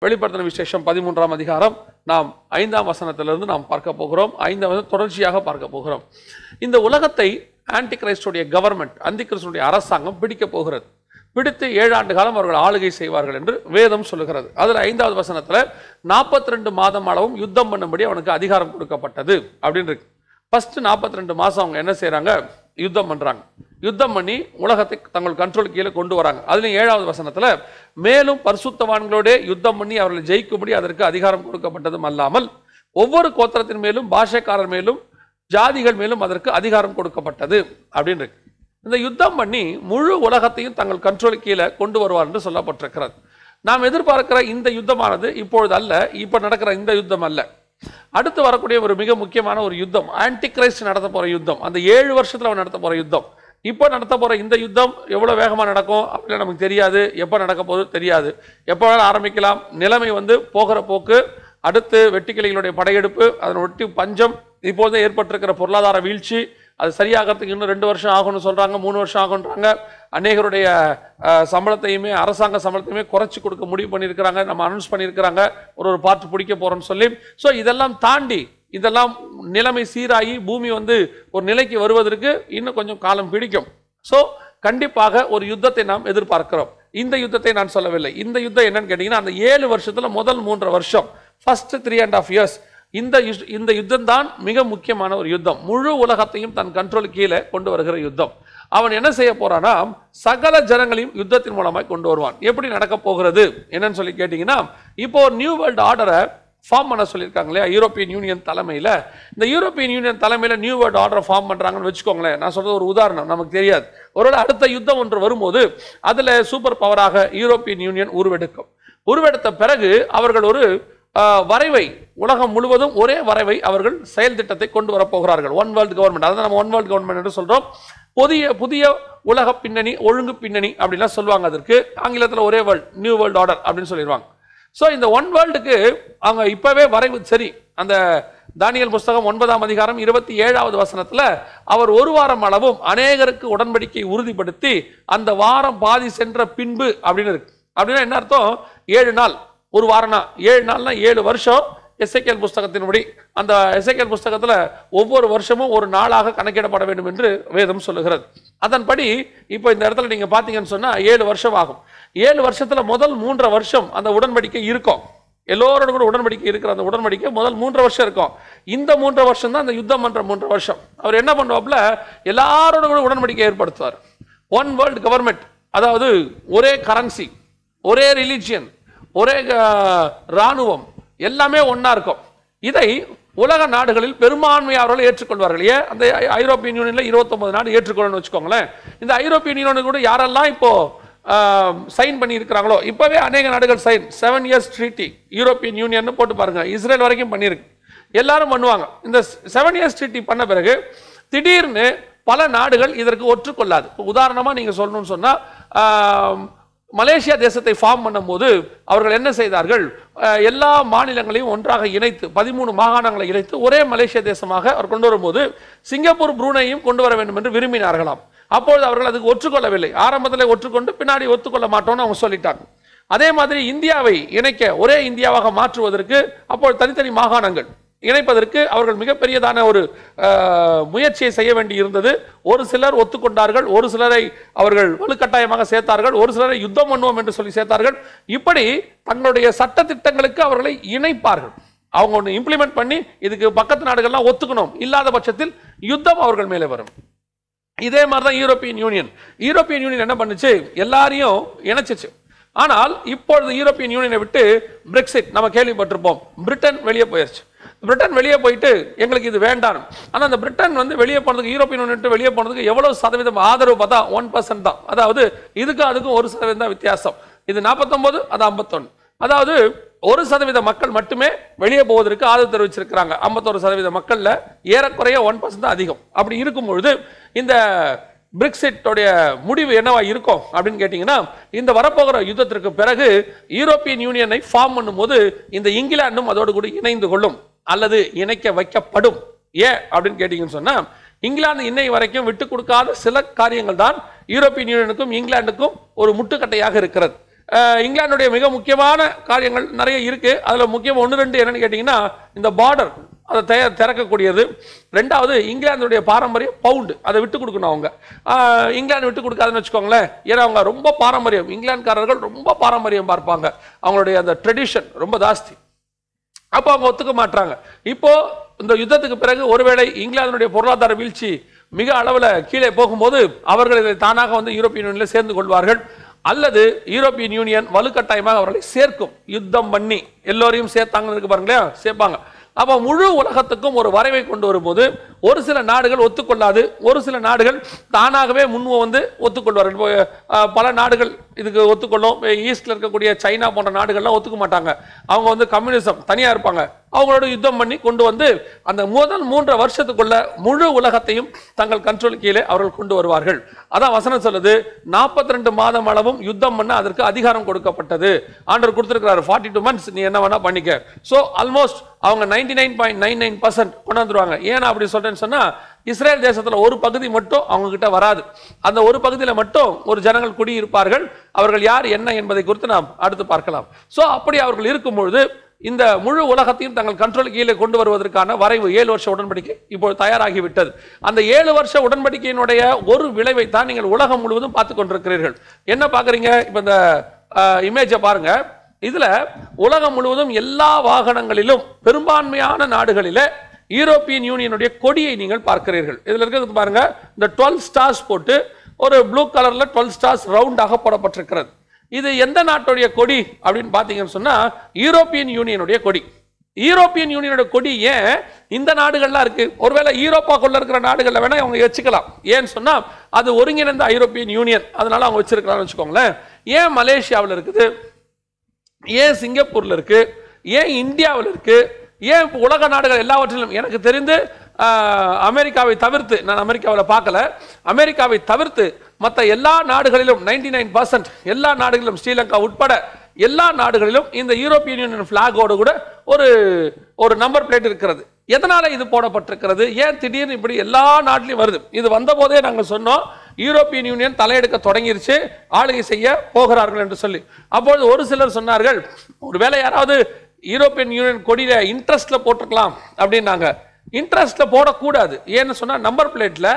வெளிப்படுத்தின விசேஷம் 13ஆம் அதிகாரம் நாம் 5ஆம் வசனத்திலிருந்து நாம் பார்க்க போகிறோம். 5ஆம் வசனம் தொடர்ச்சியாக பார்க்க போகிறோம். இந்த உலகத்தை ஆன்டி கிரைஸ்டுடைய கவர்மெண்ட், அந்தி கிறிஸ்துடைய அரசாங்கம் பிடிக்க போகிறது. பிடித்து 7 ஆண்டு காலம் அவர்கள் ஆளுகை செய்வார்கள் என்று வேதம் சொல்லுகிறது. அதில் 5வது வசனத்தில் 42 மாதம் அளவும் யுத்தம் பண்ணும்படி அவனுக்கு அதிகாரம் கொடுக்கப்பட்டது அப்படின்னு இருக்கு. ஃபர்ஸ்ட் 42 மாதம் அவங்க என்ன செய்கிறாங்க? யுத்தம் பண்ணுறாங்க. யுத்தம் பண்ணி உலகத்தை தங்கள் கண்ட்ரோல் கீழே கொண்டு வராங்க. அதுலேயும் 7வது வசனத்தில் மேலும் பரிசுத்தவான்களோட யுத்தம் பண்ணி அவர்களை ஜெயிக்கும்படி அதற்கு அதிகாரம் கொடுக்கப்பட்டதும் அல்லாமல் ஒவ்வொரு கோத்திரத்தின் மேலும் பாஷைக்காரர் மேலும் ஜாதிகள் மேலும் அதற்கு அதிகாரம் கொடுக்கப்பட்டது அப்படின்னு இருக்கு. இந்த யுத்தம் பண்ணி முழு உலகத்தையும் தங்கள் கண்ட்ரோல் கீழே கொண்டு வருவார் என்று சொல்லப்பட்டிருக்கிறது. நாம் எதிர்பார்க்கிற இந்த யுத்தமானது இப்பொழுது அல்ல, இப்போ நடக்கிற இந்த யுத்தம் அல்ல. அடுத்து வரக்கூடிய ஒரு மிக முக்கியமான ஒரு யுத்தம், ஆன்டி கிரைஸ்ட் நடத்த போற யுத்தம். அந்த 7 வருஷத்துல அவன் நடத்த போற யுத்தம். இப்போ நடத்த போற இந்த யுத்தம் எவ்வளவு வேகமா நடக்கும் அப்படின்னு நமக்கு தெரியாது. எப்போ நடக்க போகுது தெரியாது. எப்போ வேணாலும் ஆரம்பிக்கலாம். நிலைமை போகிற போக்கு, அடுத்து வெட்டுக்கிளிகளுடைய படையெடுப்பு, அதனை ஒட்டி பஞ்சம், இப்போது ஏற்பட்டிருக்கிற பொருளாதார வீழ்ச்சி, அது சரியாகிறதுக்கு இன்னும் 2 வருஷம் ஆகும்னு சொல்றாங்க, 3 வருஷம் ஆகுன்றாங்க. அநேகருடைய சம்பளத்தையுமே அரசாங்க சம்பளத்தையுமே குறைச்சி கொடுக்க முடிவு பண்ணியிருக்கிறாங்க. நம்ம அனௌன்ஸ் பண்ணியிருக்கிறாங்க ஒரு பார்ட் பிடிக்க போறோம்னு சொல்லி. ஸோ இதெல்லாம் தாண்டி இதெல்லாம் நிலைமை சீராகி பூமி ஒரு நிலைக்கு வருவதற்கு இன்னும் கொஞ்சம் காலம் பிடிக்கும். ஸோ கண்டிப்பாக ஒரு யுத்தத்தை நாம் எதிர்பார்க்கிறோம். இந்த யுத்தத்தை நான் சொல்லவில்லை. இந்த யுத்தம் என்னன்னு கேட்டீங்கன்னா, அந்த 7 வருஷத்துல முதல் 3 வருஷம், ஃபர்ஸ்ட் 3.5 இயர்ஸ், இந்த யுத்தம் தான் மிக முக்கியமான ஒரு யுத்தம். முழு உலகத்தையும் தன் கண்ட்ரோல் கீழே கொண்டு வருகிற யுத்தம். அவன் என்ன செய்ய போறானா, சகல ஜனங்களையும் யுத்தத்தின் மூலமாய் கொண்டு வருவான். எப்படி நடக்க போகிறது என்னன்னு சொல்லி கேட்டீங்கன்னா, இப்போ ஒரு நியூ வேர்ல்டு ஆர்டரை ஃபார்ம் பண்ண சொல்லியிருக்காங்க இல்லையா, யூரோப்பியன் யூனியன் தலைமையில். இந்த யூரோப்பியன் யூனியன் தலைமையில் நியூ வேர்ல்டு ஆர்டரை ஃபார்ம் பண்ணுறாங்கன்னு வச்சுக்கோங்களேன். நான் சொல்றது ஒரு உதாரணம், நமக்கு தெரியாது. ஒருவேளை அடுத்த யுத்தம் ஒன்று வரும்போது அதில் சூப்பர் பவராக யூரோப்பியன் யூனியன் உருவெடுக்கும். உருவெடுத்த பிறகு அவர்கள் ஒரு வரைவை, உலகம் முழுவதும் ஒரே வரைவை அவர்கள் செயல் திட்டத்தை கொண்டு வரப்போகிறார்கள். ஒன் வேர்ல்டு கவர்மெண்ட், அதாவது நம்ம ஒன் வேர்ல்டு கவர்மெண்ட் என்று சொல்றோம். புதிய உலக பின்னணி, ஒழுங்கு பின்னணி அப்படின்லாம் சொல்லுவாங்க. அதற்கு ஆங்கிலத்தில் ஒரே வேர்ல்டு, நியூ வேர்ல்டு ஆர்டர் அப்படின்னு சொல்லிடுவாங்க. ஸோ இந்த ஒன் வேர்ல்டுக்கு அவங்க இப்பவே வரைவு சரி. அந்த தானியேல் புஸ்தகம் 9ஆம் அதிகாரம் 27வது வசனத்துல அவர் 1 வாரம் அளவும் அநேகருக்கு உடன்படிக்கை உறுதிப்படுத்தி அந்த வாரம் பாதி சென்ற பின்பு அப்படின்னு இருக்கு. அப்படின்னா என்ன அர்த்தம்? 7 நாள், ஒரு வாரம்னா 7 நாள்னா 7 வருஷம். எசேக்கியேல் புஸ்தகத்தின்படி, அந்த எசேக்கியேல் புஸ்தகத்துல ஒவ்வொரு வருஷமும் ஒரு நாளாக கணக்கிடப்பட வேண்டும் என்று வேதம் சொல்லுகிறது. அதன்படி இப்போ இந்த இடத்துல நீங்க பாத்தீங்கன்னு சொன்னா 7 வருஷம் ஆகும். 7 வருஷத்துல முதல் 3 வருஷம் அந்த உடன்படிக்கை இருக்கும். எல்லோரோட கூட உடன்படிக்கை இருக்கிற அந்த உடன்படிக்கை முதல் 3 வருஷம் இருக்கும். இந்த 3 வருஷம் தான் அந்த யுத்தம் பண்ற 3 வருஷம். அவர் என்ன பண்ணுவாப்ல, எல்லாரோட கூட உடன்படிக்கை ஏற்படுத்துவார். ஒன் வேர்ல்டு கவர்மெண்ட், அதாவது ஒரே கரன்சி, ஒரே ரிலிஜியன், ஒரே இராணுவம், எல்லாமே ஒன்னா இருக்கும். இதை உலக நாடுகளில் பெரும்பான்மையாளர்கள் ஏற்றுக்கொள்வார்கள். ஏன்? அந்த ஐரோப்பியன் யூனியன்ல 29 நாடு ஏற்றுக்கொள்ளணும்னு வச்சுக்கோங்களேன். இந்த ஐரோப்பியன் யூனியன் கூட யாரெல்லாம் இப்போ சைன் பண்ணி இருக்கிறாங்களோ, இப்பவே அநேக நாடுகள் sign. 7 years treaty European Union போட்டு பாருங்க, இஸ்ரேல் வரைக்கும் பண்ணியிருக்கு. எல்லாரும் பண்ணுவாங்க. இந்த 7 இயர்ஸ் ட்ரீட்டி பண்ண பிறகு திடீர்னு பல நாடுகள் இதற்கு ஒற்றுக்கொள்ளாது. உதாரணமா நீங்க சொல்லணும்னு சொன்னா, மலேசியா தேசத்தை ஃபார்ம் பண்ணும் போது அவர்கள் என்ன செய்தார்கள், எல்லா மாநிலங்களையும் ஒன்றாக இணைத்து 13 மாகாணங்களை இணைத்து ஒரே மலேசியா தேசமாக அவர் கொண்டு வரும்போது சிங்கப்பூர், புரூனையும் கொண்டு வர வேண்டும் என்று விரும்பினார்களாம். அப்பொழுது அவர்கள் அதுக்கு ஒற்றுக்கொள்ளவில்லை. ஆரம்பத்தில் ஒற்றுக்கொண்டு பின்னாடி ஒத்துக்கொள்ள மாட்டோம்னு அவங்க சொல்லிட்டாங்க. அதே மாதிரி இந்தியாவை இணைக்க, ஒரே இந்தியாவாக மாற்றுவதற்கு, அப்போது தனித்தனி மாகாணங்கள் இணைப்பதற்கு அவர்கள் மிகப்பெரியதான ஒரு முயற்சியை செய்ய வேண்டி இருந்தது. ஒரு சிலர் ஒத்துக்கொண்டார்கள், ஒரு சிலரை அவர்கள் வலுக்கட்டாயமாக சேர்த்தார்கள், ஒரு சிலரை யுத்தம் பண்ணுவோம் என்று சொல்லி சேர்த்தார்கள். இப்படி தங்களுடைய சட்ட திட்டங்களுக்கு அவர்களை இணைப்பார்கள். அவங்க ஒன்று இம்ப்ளிமெண்ட் பண்ணி இதுக்கு பக்கத்து நாடுகள்லாம் ஒத்துக்கணும், இல்லாத பட்சத்தில் யுத்தம் அவர்கள் மேலே வரும். இதே மாதிரிதான் யூரோப்பியன் யூனியன் என்ன பண்ணுச்சு, எல்லாரையும் இணைச்சிச்சு. ஆனால் இப்பொழுது யூரோப்பியன் யூனியனை விட்டு பிரெக்சிட் நம்ம கேள்விப்பட்டிருப்போம், பிரிட்டன் வெளியே போயிருச்சு. பிரிட்டன் வெளியே போயிட்டு எங்களுக்கு இது வேண்டாம். ஆனால் அந்த பிரிட்டன் வெளியே போனதுக்கு, யூரோப்பியன் யூனியன் வெளியே போனதுக்கு எவ்வளவு சதவீதம் ஆதரவு பார்த்தா 1% தான். அதாவது இதுக்கும் அதுக்கும் 1% தான் வித்தியாசம். இது 49, அது 51. அதாவது 1% மக்கள் மட்டுமே வெளியே போவதற்கு ஆதரவு தெரிவிச்சிருக்கிறாங்க. 51% மக்கள்ல ஏறக்குறைய 1% தான் அதிகம். அப்படி இருக்கும் பொழுது இந்த பிரெக்சிட்டோடைய முடிவு என்னவா இருக்கும் அப்படின்னு கேட்டீங்கன்னா, இந்த வரப்போகிற யுத்தத்திற்கு பிறகு யூரோப்பியன் யூனியனை ஃபார்ம் பண்ணும்போது இந்த இங்கிலாந்தும் அதோடு கூட இணைந்து கொள்ளும் அல்லது இணைக்க வைக்கப்படும். ஏன் அப்படின்னு கேட்டீங்கன்னு சொன்னா, இங்கிலாந்து இன்னை வரைக்கும் விட்டு கொடுக்காத சில காரியங்கள் தான் யூரோப்பியன் யூனியனுக்கும் இங்கிலாந்துக்கும் ஒரு முட்டுக்கட்டையாக இருக்கிறது. இங்கிலாந்துடைய மிக முக்கியமான காரியங்கள் நிறைய இருக்கு. அதில் முக்கியம் 1-2 என்னன்னு கேட்டிங்கன்னா, இந்த பார்டர் அதை திறக்கக்கூடியது. ரெண்டாவது, இங்கிலாந்துடைய பாரம்பரிய பவுண்டு, அதை விட்டு கொடுக்கணும். அவங்க இங்கிலாந்து விட்டு கொடுக்காதுன்னு வச்சுக்கோங்களேன். ஏன்னா அவங்க ரொம்ப பாரம்பரியம், இங்கிலாந்துக்காரர்கள் ரொம்ப பாரம்பரியம் பார்ப்பாங்க, அவங்களுடைய அந்த ட்ரெடிஷன் ரொம்ப ஜாஸ்தி. அப்போ அவங்க ஒத்துக்க மாட்டாங்க. இப்போ இந்த யுத்தத்துக்கு பிறகு ஒருவேளை இங்கிலாந்துடைய பொருளாதார வீழ்ச்சி மிக அளவில் கீழே போகும்போது அவர்கள் இதை தானாக வந்து யூரோப்பியன் யூனியனில் சேர்ந்து கொள்வார்கள், அல்லது யூரோப்பியன் யூனியன் வலுக்கட்டாயமாக அவர்களை சேர்க்கும். யுத்தம் பண்ணி எல்லோரையும் சேர்த்தாங்கன்னு பாருங்களேன், சேர்ப்பாங்க. அப்போ முழு உலகத்துக்கும் ஒரு வரைவை கொண்டு வரும்போது ஒரு சில நாடுகள் ஒத்துக்கொள்ளாது, ஒரு சில நாடுகள் தானாகவே முன்வ வந்து ஒத்துக்கொள்வார்கள். பல நாடுகள் இதுக்கு ஒத்துக்கொள்ளும். ஈஸ்ட்ல இருக்கக்கூடிய சைனா போன்ற நாடுகள்லாம் ஒத்துக்க மாட்டாங்க. அவங்க வந்து கம்யூனிசம் தனியா இருப்பாங்க. அவங்களோட யுத்தம் பண்ணி கொண்டு வந்து அந்த முதல் 3 வருஷத்துக்குள்ள முழு உலகத்தையும் தங்கள் கண்ட்ரோல் கீழே அவர்கள் கொண்டு வருவார்கள். அதான் வசனம் சொல்லுது, 42 மாதம் அளவும் யுத்தம் பண்ண அதற்கு அதிகாரம் கொடுக்கப்பட்டது. ஆண்டவர் கொடுத்திருக்கிறார் 42 months, நீ என்ன வேணா பண்ணிக்க. சோ ஆல்மோஸ்ட் அவங்க 99.99% கொண்டு வந்துருவாங்க. ஏன் அப்படி சொல்றேன்னு சொன்னா, இஸ்ரேல் தேசத்துல ஒரு பகுதி மட்டும் அவங்க கிட்ட வராது. அந்த ஒரு பகுதியில மட்டும் ஒரு ஜனங்கள் குடியிருப்பார்கள். அவர்கள் யார் என்ன என்பதை குறித்து நாம் அடுத்து பார்க்கலாம். சோ அப்படி அவர்கள் இருக்கும் பொழுது இந்த முழு உலகத்தையும் தங்கள் கண்ட்ரோல் கீழே கொண்டு வருவதற்கான வரைவு 7 வருஷ உடன்படிக்கை இப்போ தயாராகிவிட்டது. அந்த 7 வருஷ உடன்படிக்கையினுடைய ஒரு விளைவை தான் நீங்கள் உலகம் முழுவதும் பார்த்து கொண்டிருக்கிறீர்கள். என்ன பாக்குறீங்க? இப்ப இந்த இமேஜை பாருங்க. இதுல உலகம் முழுவதும் எல்லா வாகனங்களிலும் பெரும்பான்மையான நாடுகளில யூரோப்பியன் யூனியனுடைய கொடியை நீங்கள் பார்க்கிறீர்கள். இதுல இருக்கிறது பாருங்க, இந்த 12 ஸ்டார்ஸ் போட்டு ஒரு ப்ளூ கலர்ல 12 ஸ்டார்ஸ் ரவுண்டாக போடப்பட்டிருக்கிறது. இது எந்த நாட்டுடைய கொடி அப்படின்னு பாத்தீங்கன்னு சொன்னா, யூரோப்பியன் யூனியனுடைய கொடி. யூரோப்பியன் யூனியனுடைய கொடி ஏன் இந்த நாடுகள்லாம் இருக்கு? ஒருவேளை யூரோப்பாக்குள்ள இருக்கிற நாடுகள்ல வேணா அவங்க வச்சுக்கலாம். ஏன்னு சொன்னா அது ஒருங்கிணைந்த ஐரோப்பியன் யூனியன், அதனால அவங்க வச்சிருக்கலாம்னு வச்சுக்கோங்களேன். ஏன் மலேசியாவில் இருக்குது, ஏன் சிங்கப்பூர்ல இருக்கு, ஏன் இந்தியாவில் இருக்கு, ஏன் உலக நாடுகள் எல்லாவற்றிலும்? எனக்கு தெரிந்து அமெரிக்காவை தவிர்த்து, நான் அமெரிக்காவில் பார்க்கல, அமெரிக்காவை தவிர்த்து மற்ற எல்லா நாடுகளிலும் 99% எல்லா நாடுகளிலும், ஸ்ரீலங்கா உட்பட எல்லா நாடுகளிலும் இந்த யூரோப்பியன் யூனியன் பிளாகோடு கூட ஒரு நம்பர் பிளேட் இருக்கிறது. எதனால இது போடப்பட்டிருக்கிறது? ஏன் திடீர்னு இப்படி எல்லா நாட்டிலையும் வருது? இது வந்த போதே நாங்கள் சொன்னோம், யூரோப்பியன் யூனியன் தலையெடுக்க தொடங்கிருச்சு, ஆளுகை செய்ய போகிறார்கள் என்று சொல்லி. அப்பொழுது ஒரு சிலர் சொன்னார்கள், ஒருவேளை யாராவது யூரோப்பியன் யூனியன் கொடியில இன்ட்ரெஸ்ட்ல போட்டிருக்கலாம் அப்படின்னாங்க. இன்ட்ரெஸ்ட்ல போடக்கூடாது. ஏன்னு சொன்னா நம்பர் பிளேட்ல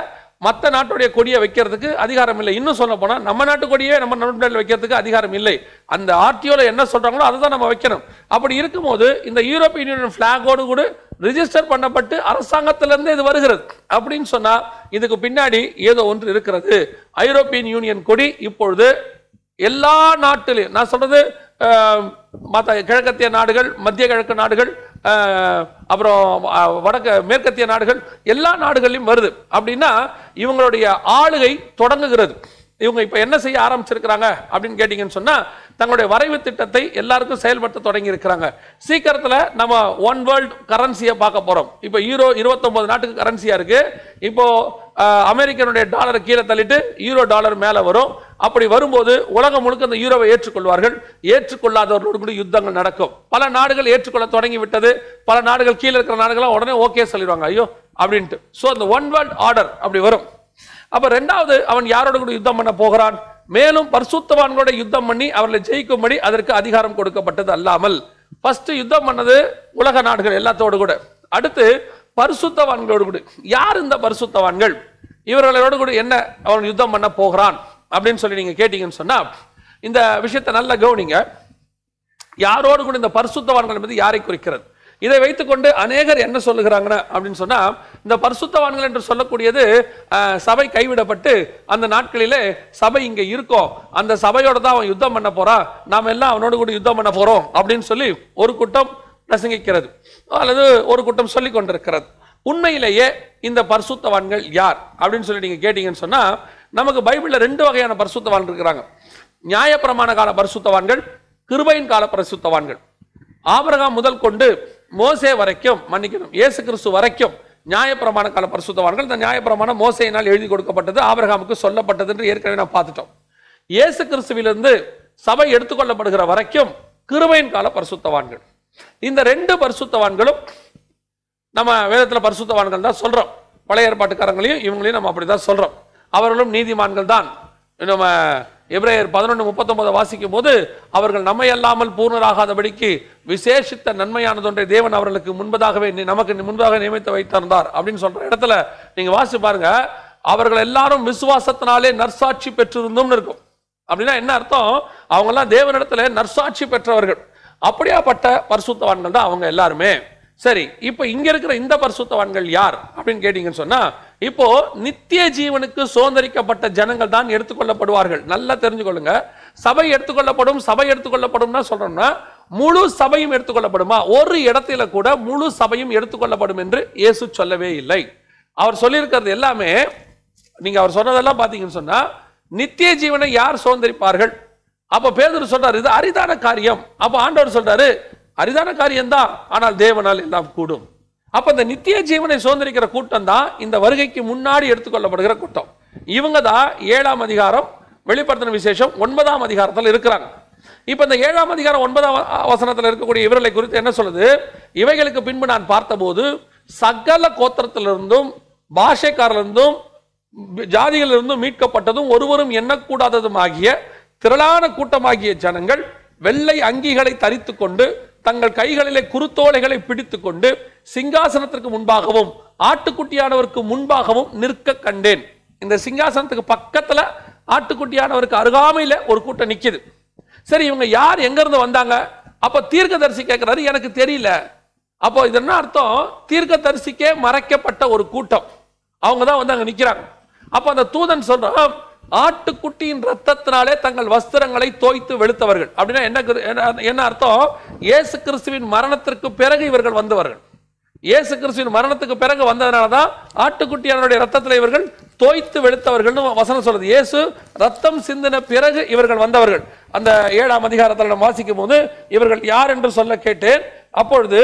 மற்ற நாட்டுடைய கொடியை வைக்கிறதுக்கு அதிகாரம் இல்லை. இன்னும் சொல்ல போனா நம்ம நாட்டு கொடியே நம்ம நம்பர் பிளேட்ல வைக்கிறதுக்கு அதிகாரம் இல்லை. அந்த ஆர்டிஓல என்ன சொல்றாங்களோ அதை தான் நம்ம வைக்கணும். அப்படி இருக்கும்போது இந்த யூரோப்பியன் யூனியன் பிளாகோடு கூட ரிஜிஸ்டர் பண்ணப்பட்டு அரசாங்கத்திலிருந்து இது வருகிறது அப்படின்னு சொன்னா இதுக்கு பின்னாடி ஏதோ ஒன்று இருக்கிறது. ஐரோப்பியன் யூனியன் கொடி இப்பொழுது எல்லா நாட்டிலும், நான் சொல்றது மற்ற கிழக்கத்திய நாடுகள், மத்திய கிழக்கு நாடுகள், அப்புறம் வடக்கு மேற்கத்திய நாடுகள், எல்லா நாடுகளிலும் வருது. அப்படின்னா இவங்களுடைய ஆளுகை தொடங்குகிறது. இவங்க இப்ப என்ன செய்ய ஆரம்பிச்சிருக்கிறாங்க அப்படின்னு கேட்டீங்கன்னு சொன்னா, தங்களுடைய வரைவு திட்டத்தை எல்லாருக்கும் செயல்படுத்த தொடங்கி இருக்கிறாங்க. சீக்கிரத்துல நம்ம ஒன் வேர்ல்ட் கரன்சியை பார்க்க போறோம். இப்ப யூரோ 29 நாட்டுக்கு கரன்சியா இருக்கு. இப்போ அமெரிக்கனுடைய டாலரை கீழே தள்ளிட்டு யூரோ டாலர் மேல வரும். அப்படி வரும்போது உலகம் முழுக்க அந்த யூரோவை ஏற்றுக்கொள்வார்கள். ஏற்றுக்கொள்ளாதவர்களோடு கூட யுத்தங்கள் நடக்கும். பல நாடுகள் ஏற்றுக்கொள்ள தொடங்கி விட்டது. பல நாடுகள் கீழே இருக்கிற நாடுகள் உடனே ஓகே சொல்லிடுவாங்க, ஐயோ அப்படின்ட்டு. சோ அந்த ஒன் வேர்ல்ட் ஆர்டர் அப்படி வரும். அப்ப ரெண்டாவது, அவன் யாரோட கூட யுத்தம் பண்ண போகிறான்? மேலும் பரிசுத்தவான்களோட யுத்தம் பண்ணி அவர்களை ஜெயிக்கும்படி அதற்கு அதிகாரம் கொடுக்கப்பட்டது அல்லாமல், ஃபர்ஸ்ட் யுத்தம் பண்ணது உலக நாடுகள் எல்லாத்தோடு கூட, அடுத்து பரிசுத்தவான்களோடு கூட. யார் இந்த பரிசுத்தவான்கள்? இவர்களோடு கூட என்ன அவன் யுத்தம் பண்ண போகிறான் அப்படின்னு சொல்லி நீங்க கேட்டீங்கன்னு சொன்னா, இந்த விஷயத்தை நல்லா கவனிங்க. யாரோடு கூட இந்த பரிசுத்தவான்கள் என்பது யாரை குறிக்கிறது? இதை வைத்துக்கொண்டு அநேகர் என்ன சொல்லுகிறாங்க அப்படின்னு சொன்னா, இந்த பரிசுத்தவான்கள் என்று சொல்லக்கூடியது சபை கைவிடப்பட்டு அந்த நாட்களிலே சபை இங்க இருக்கோம், அந்த சபையோட தான் அவன் யுத்தம் பண்ண போறான், நாம எல்லாம் அவனோடு கூட யுத்தம் பண்ண போறோம் அப்படின்னு சொல்லி ஒரு கூட்டம் பிரசங்கிக்கிறது, அல்லது ஒரு கூட்டம் சொல்லி கொண்டிருக்கிறது. உண்மையிலேயே இந்த பரிசுத்தவான்கள் யார் அப்படின்னு சொல்லி நீங்க கேட்டீங்கன்னு சொன்னா, நமக்கு பைபிள்ல 2 வகையான பரிசுத்தவான்கள் இருக்கிறாங்க. நியாயப்பிரமாண கால பரிசுத்தவான்கள், கிருபையின் கால பரிசுத்தவான்கள். ஆபிரகாம் முதல் கொண்டு மோசே வரைக்கும், மன்னிக்கணும், இயேசு கிறிஸ்து வரைக்கும் நியாயப்பிரமாண கால பரிசுத்தவான்கள். இந்த நியாயப்பிரமாணம் மோசேயினால் எழுதி கொடுக்கப்பட்டது, ஆபிரகாமுக்கு சொல்லப்பட்டது என்று ஏற்கனவே நான் பார்த்துட்டோம். இயேசு கிறிஸ்துவிலிருந்து சபை எடுத்துக்கொள்ளப்படுகிற வரைக்கும் கிருபையின் கால பரிசுத்தவான்கள். இந்த 2 பரிசுத்தவான்களும் நம்ம வேதத்துல பரிசுத்தவான்கள் தான் சொல்றோம். பழைய ஏற்பாட்டுக்காரங்களையும் இவங்களையும் நம்ம அப்படிதான் சொல்றோம். அவர்களும் நீதிமான்கள் தான். நம்ம எபிரேயர் 11:39 வாசிக்கும் போது, அவர்கள் நம்மை அல்லாமல் பூர்ணராகாதபடிக்கு விசேஷித்த நன்மையானதொன்றை தேவன் அவர்களுக்கு முன்பதாகவே நமக்கு முன்பதாக நியமித்து வைத்திருந்தார் அப்படின்னு சொல்ற இடத்துல நீங்க வாசி பாருங்க, அவர்கள் எல்லாரும் விசுவாசத்தினாலே நற்சாட்சி பெற்றிருந்தும் இருக்கும். அப்படின்னா என்ன அர்த்தம்? அவங்க எல்லாம் தேவனிடத்துல நற்சாட்சி பெற்றவர்கள். அப்படியாப்பட்ட பரிசுத்தவான்கள் தான் அவங்க எல்லாருமே. சரி, இப்போ இங்க இருக்கிற இந்த பரிசுத்தவான்கள் யார் அப்படின்னு கேட்டீங்கன்னு சொன்னா, இப்போ நித்திய ஜீவனுக்கு சுதந்தரிக்கப்பட்ட ஜனங்கள் தான் எடுத்துக்கொள்ளப்படுவார்கள். நல்லா தெரிஞ்சுக்கொள்ளுங்க. சபை எடுத்துக்கொள்ளப்படும், சபை எடுத்துக்கொள்ளப்படும்னா சொல்றோம்னா முழு சபையும் எடுத்துக்கொள்ளப்படுமா? ஒரு இடத்துல கூட முழு சபையும் எடுத்துக்கொள்ளப்படும் என்று இயேசு சொல்லவே இல்லை. அவர் சொல்லியிருக்கிறது எல்லாமே, நீங்க அவர் சொன்னதெல்லாம் பாத்தீங்கன்னு சொன்னா, நித்திய ஜீவனை யார் சுதந்தரிப்பார்கள்? அப்ப பேதுரு சொல்றாரு, இது அரிதான காரியம். அப்ப ஆண்டவர் சொல்றாரு, அரிதான காரியம் தான், ஆனால் தேவனால் எல்லாம் கூடும். அப்ப இந்த நித்திய ஜீவனை சுதந்தரிக்கிற கூட்டம் தான் இந்த வருகைக்கு முன்னாடி எடுத்துக்கொள்ளப்படுகிற கூட்டம். இவங்க தான் 7ஆம் அதிகாரம் வெளிப்படுத்தின விசேஷம் 9ஆம் அதிகாரத்தில் இருக்கிறாங்க. இப்ப இந்த 7ஆம் அதிகாரம் 9ஆம் வசனத்தில் இருக்கக்கூடிய இவர்களை குறித்து என்ன சொல்லுது? இவைகளுக்கு பின்பு நான் பார்த்தபோது சகல கோத்திரத்திலிருந்தும் பாஷைக்காரிலிருந்தும் ஜாதிகளிலிருந்தும் மீட்கப்பட்டதும் ஒருவரும் எண்ணக்கூடாததும் ஆகிய திரளான கூட்டமாகிய ஜனங்கள் வெள்ளை அங்கிகளை தரித்து கொண்டு தங்கள் கைகளிலே குருத்தோலைகளை பிடித்துக் கொண்டு சிங்காசனத்திற்கு முன்பாகவும் ஆட்டுக்குட்டியானவருக்கு முன்பாகவும் நிற்க கண்டேன். இந்த சிங்காசனத்துக்கு பக்கத்துல ஆட்டுக்குட்டியானவருக்கு அருகாமையில ஒரு கூட்டம் நிக்குது. சரி, இவங்க யார், எங்க இருந்து வந்தாங்க? அப்ப தீர்க்கதரிசி கேட்கிறாரு, எனக்கு தெரியல. அப்போ இது என்ன அர்த்தம்? தீர்க்கதரிசிக்கே மறைக்கப்பட்ட ஒரு கூட்டம், அவங்க தான் வந்து அங்க நிக்கிறாங்க. அப்ப அந்த தூதன் சொல்றான், ஆட்டுக்குட்டியின் ரத்தத்தினாலே தங்கள் வஸ்திரங்களை தோய்த்து வெளுத்தவர்கள். அப்படின்னா என்ன அர்த்தம்? இயேசு கிறிஸ்துவின் மரணத்திற்கு பிறகு இவர்கள் வந்தவர்கள். இயேசு கிறிஸ்துவின் மரணத்துக்கு பிறகு வந்ததனாலதான் ஆட்டுக்குட்டியானுடைய ரத்தத்தில் இவர்கள் தோய்த்து வெளுத்தவர்கள் வசனம் சொல்றது. இயேசு ரத்தம் சிந்தின பிறகு இவர்கள் வந்தவர்கள். அந்த 7ஆம் அதிகாரத்தில் நாம் வாசிக்கும் போது இவர்கள் யார் என்று சொல்ல கேட்டேன். அப்பொழுது